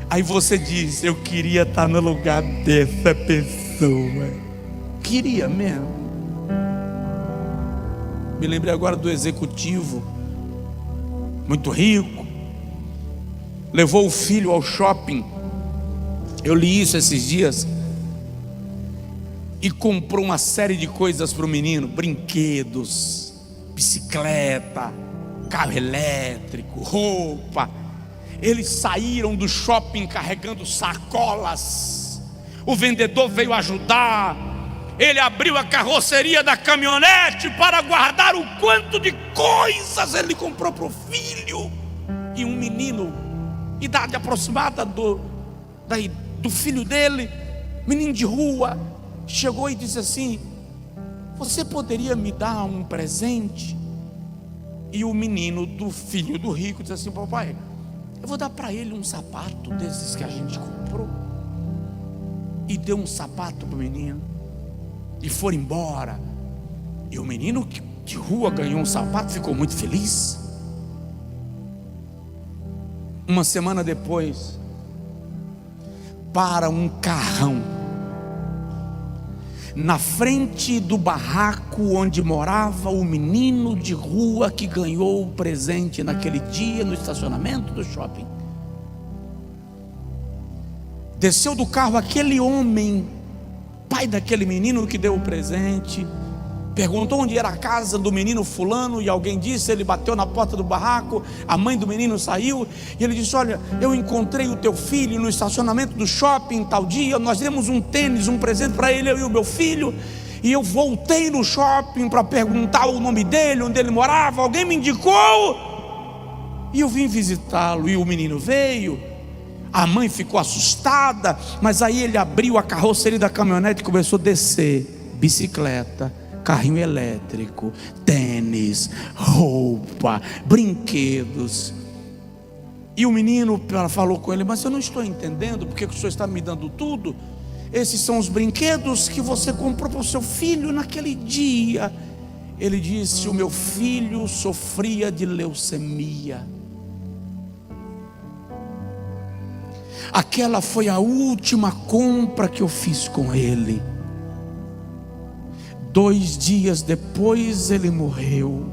Aí você diz: eu queria estar no lugar dessa pessoa. Queria mesmo. Me lembrei agora do executivo muito rico, levou o filho ao shopping. Eu li isso esses dias. E comprou uma série de coisas para o menino: brinquedos, bicicleta, carro elétrico, roupa. Eles saíram do shopping carregando sacolas. O vendedor veio ajudar. Ele abriu a carroceria da caminhonete para guardar o quanto de coisas ele comprou para o filho. E um menino, idade aproximada do filho dele, menino de rua, chegou e disse assim: você poderia me dar um presente? E o menino do filho do rico disse assim: papai, eu vou dar para ele um sapato desses que a gente comprou. E deu um sapato para o menino. E foram embora. E o menino de rua ganhou um sapato, ficou muito feliz. Uma semana depois, para um carrão na frente do barraco onde morava o menino de rua que ganhou o presente naquele dia no estacionamento do shopping. Desceu do carro aquele homem, pai daquele menino que deu o presente, perguntou onde era a casa do menino fulano, e alguém disse. Ele bateu na porta do barraco, a mãe do menino saiu, e ele disse: olha, eu encontrei o teu filho no estacionamento do shopping tal dia, nós demos um tênis, um presente para ele, eu e o meu filho, e eu voltei no shopping para perguntar o nome dele, onde ele morava, alguém me indicou, e eu vim visitá-lo. E o menino veio, a mãe ficou assustada, mas aí ele abriu a carroceria da caminhonete e começou a descer bicicleta, carrinho elétrico, tênis, roupa, brinquedos. E o menino falou com ele: mas eu não estou entendendo porque o senhor está me dando tudo. Esses são os brinquedos que você comprou para o seu filho naquele dia. Ele disse: o meu filho sofria de leucemia. Aquela foi a última compra que eu fiz com ele. 2 dias depois ele morreu.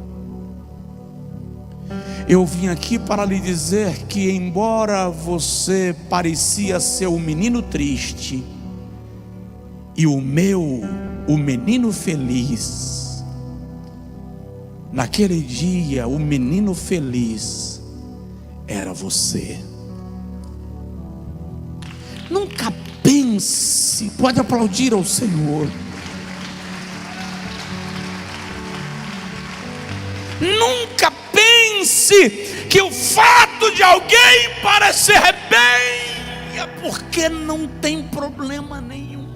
Eu vim aqui para lhe dizer que, embora você parecia ser um menino triste, e o menino feliz, naquele dia o menino feliz era você. Nunca pense, pode aplaudir ao Senhor. Nunca pense que o fato de alguém parecer bem é porque não tem problema nenhum.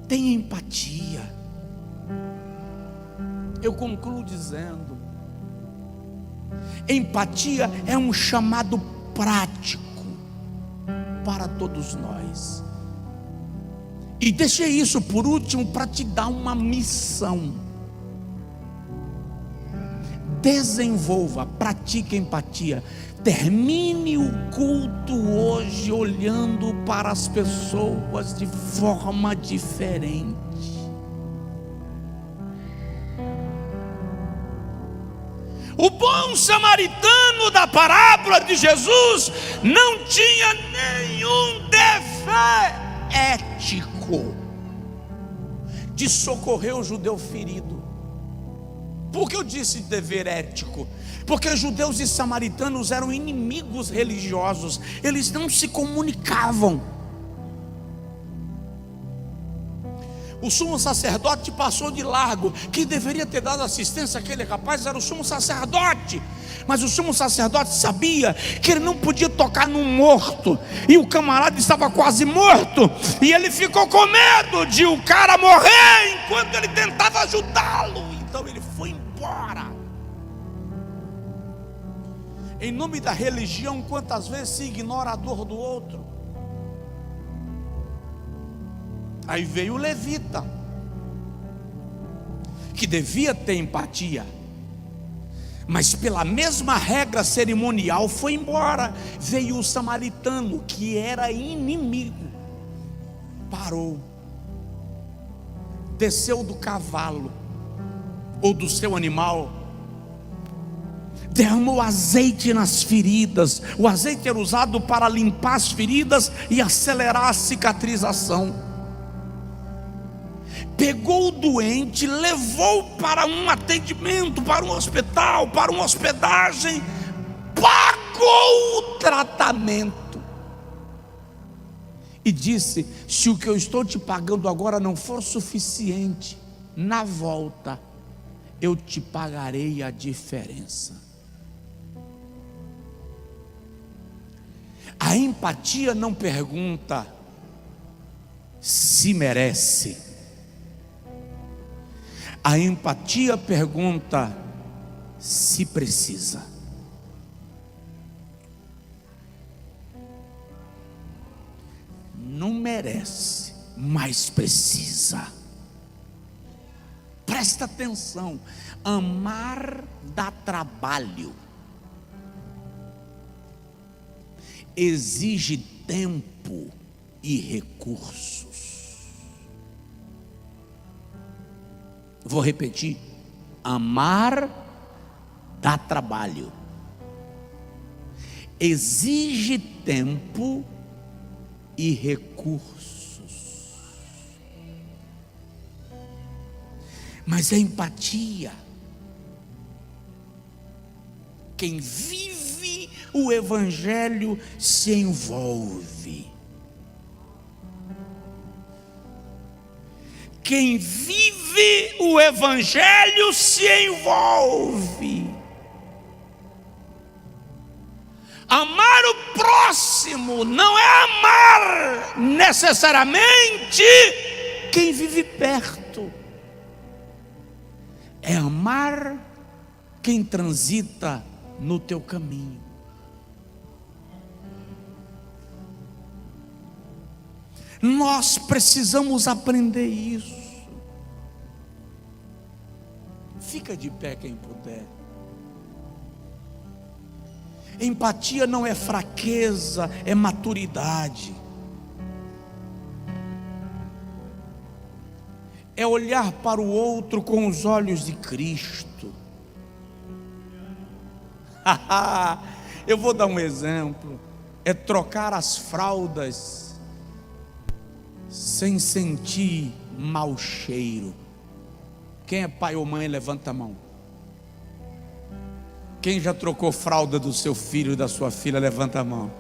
Tenha empatia. Eu concluo dizendo: empatia é um chamado prático para todos nós. E deixei isso por último para te dar uma missão. Desenvolva, pratique a empatia. Termine o culto hoje olhando para as pessoas de forma diferente. O bom samaritano da parábola de Jesus não tinha nenhum dever ético de socorrer o judeu ferido. Por que eu disse dever ético? Porque judeus e samaritanos eram inimigos religiosos, eles não se comunicavam. O sumo sacerdote passou de largo. Quem deveria ter dado assistência àquele rapaz era o sumo sacerdote. Mas o sumo sacerdote sabia que ele não podia tocar no morto, e o camarada estava quase morto, e ele ficou com medo de o cara morrer enquanto ele tentava ajudá-lo. Então ele foi embora. Em nome da religião, quantas vezes se ignora a dor do outro? Aí veio o levita, que devia ter empatia, mas pela mesma regra cerimonial foi embora. Veio o samaritano, que era inimigo, parou, desceu do cavalo ou do seu animal, derramou azeite nas feridas. O azeite era usado para limpar as feridas e acelerar a cicatrização. Pegou o doente, levou para um atendimento, para um hospital, para uma hospedagem, pagou o tratamento e disse: se o que eu estou te pagando agora não for suficiente, na volta eu te pagarei a diferença. A empatia não pergunta se merece. A empatia pergunta se precisa. Não merece, mas precisa. Presta atenção. Amar dá trabalho. Exige tempo e recursos. Vou repetir: amar dá trabalho, exige tempo e recursos. Mas a empatia, quem vive o evangelho se envolve. Quem vive o evangelho se envolve. Amar o próximo não é amar necessariamente quem vive perto, é amar quem transita no teu caminho. Nós precisamos aprender isso. Fica de pé quem puder. Empatia não é fraqueza, é maturidade. É olhar para o outro com os olhos de Cristo. Eu vou dar um exemplo. É trocar as fraldas sem sentir mau cheiro. Quem é pai ou mãe, levanta a mão. Quem já trocou fralda do seu filho e da sua filha, levanta a mão.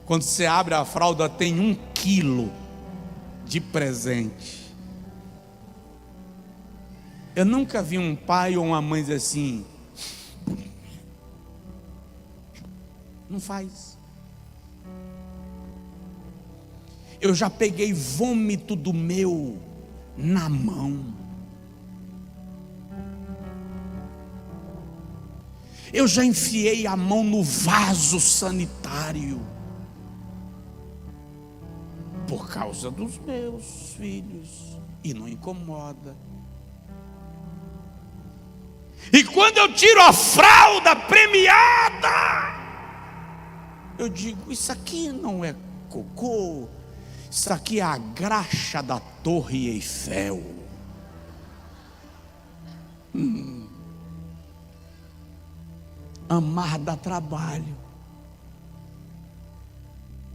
Quando você abre a fralda, tem 1 quilo de presente. Eu nunca vi um pai ou uma mãe dizer assim: não faz. Eu já peguei vômito do meu na mão. Eu já enfiei a mão no vaso sanitário por causa dos meus filhos, e não incomoda. E quando eu tiro a fralda premiada, eu digo: isso aqui não é cocô, isso aqui é a graxa da Torre Eiffel. Amar dá trabalho,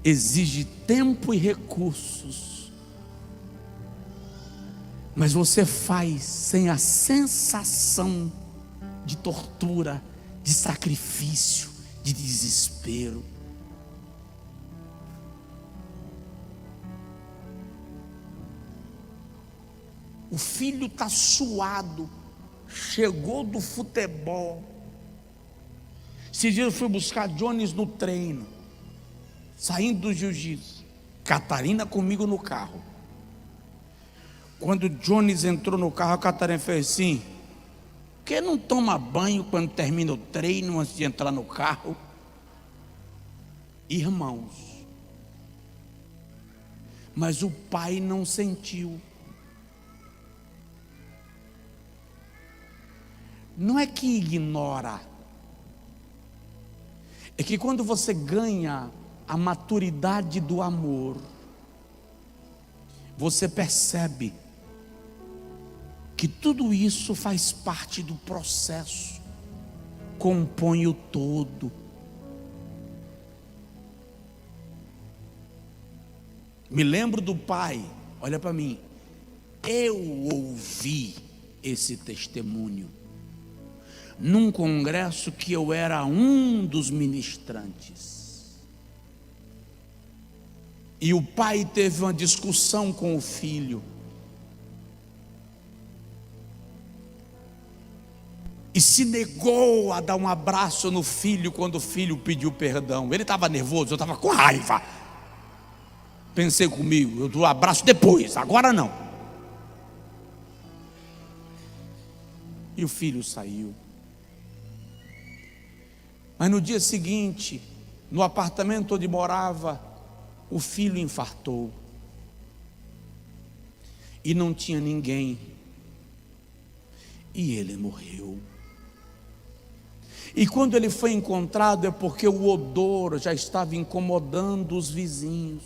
exige tempo e recursos, mas você faz sem a sensação de tortura, de sacrifício, de desespero. O filho está suado, chegou do futebol. Esses dias eu fui buscar Jones no treino, saindo do jiu-jitsu, Catarina comigo no carro. Quando Jones entrou no carro, a Catarina fez assim: por que não toma banho quando termina o treino, antes de entrar no carro? Irmãos, mas o pai não sentiu. Não é que ignora, é que quando você ganha a maturidade do amor, você percebe que tudo isso faz parte do processo, compõe o todo. Me lembro do pai, olha para mim, eu ouvi esse testemunho num congresso que eu era um dos ministrantes. E o pai teve uma discussão com o filho. E se negou a dar um abraço no filho quando o filho pediu perdão. Ele estava nervoso, eu estava com raiva. Pensei comigo, eu dou um abraço depois, agora não. E o filho saiu. Mas no dia seguinte, no apartamento onde morava, o filho infartou. E não tinha ninguém. E ele morreu. E quando ele foi encontrado, é porque o odor já estava incomodando os vizinhos.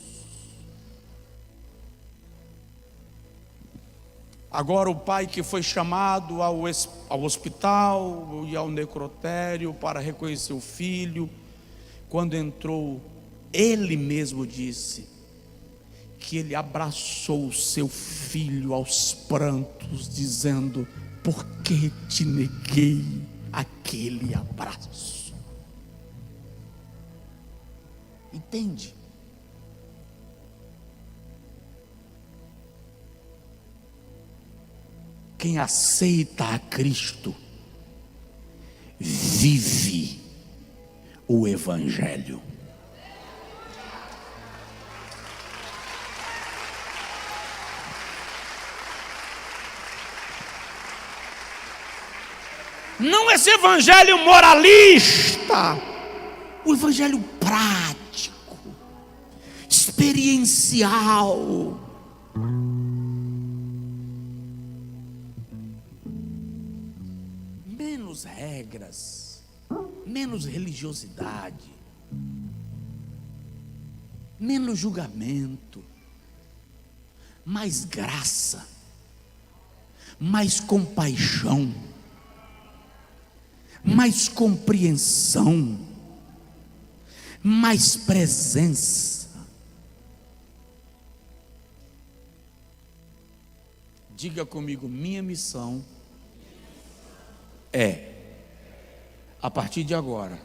Agora o pai, que foi chamado ao hospital e ao necrotério para reconhecer o filho, quando entrou, ele mesmo disse que ele abraçou o seu filho aos prantos, dizendo: por que te neguei aquele abraço? Entende? Quem aceita a Cristo vive o Evangelho. Não esse evangelho moralista, o evangelho prático, experiencial. Menos regras, menos religiosidade, menos julgamento, mais graça, mais compaixão, mais compreensão, mais presença. Diga comigo: minha missão é, a partir de agora,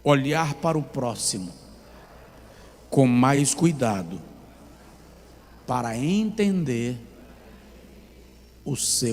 olhar para o próximo com mais cuidado, para entender o seu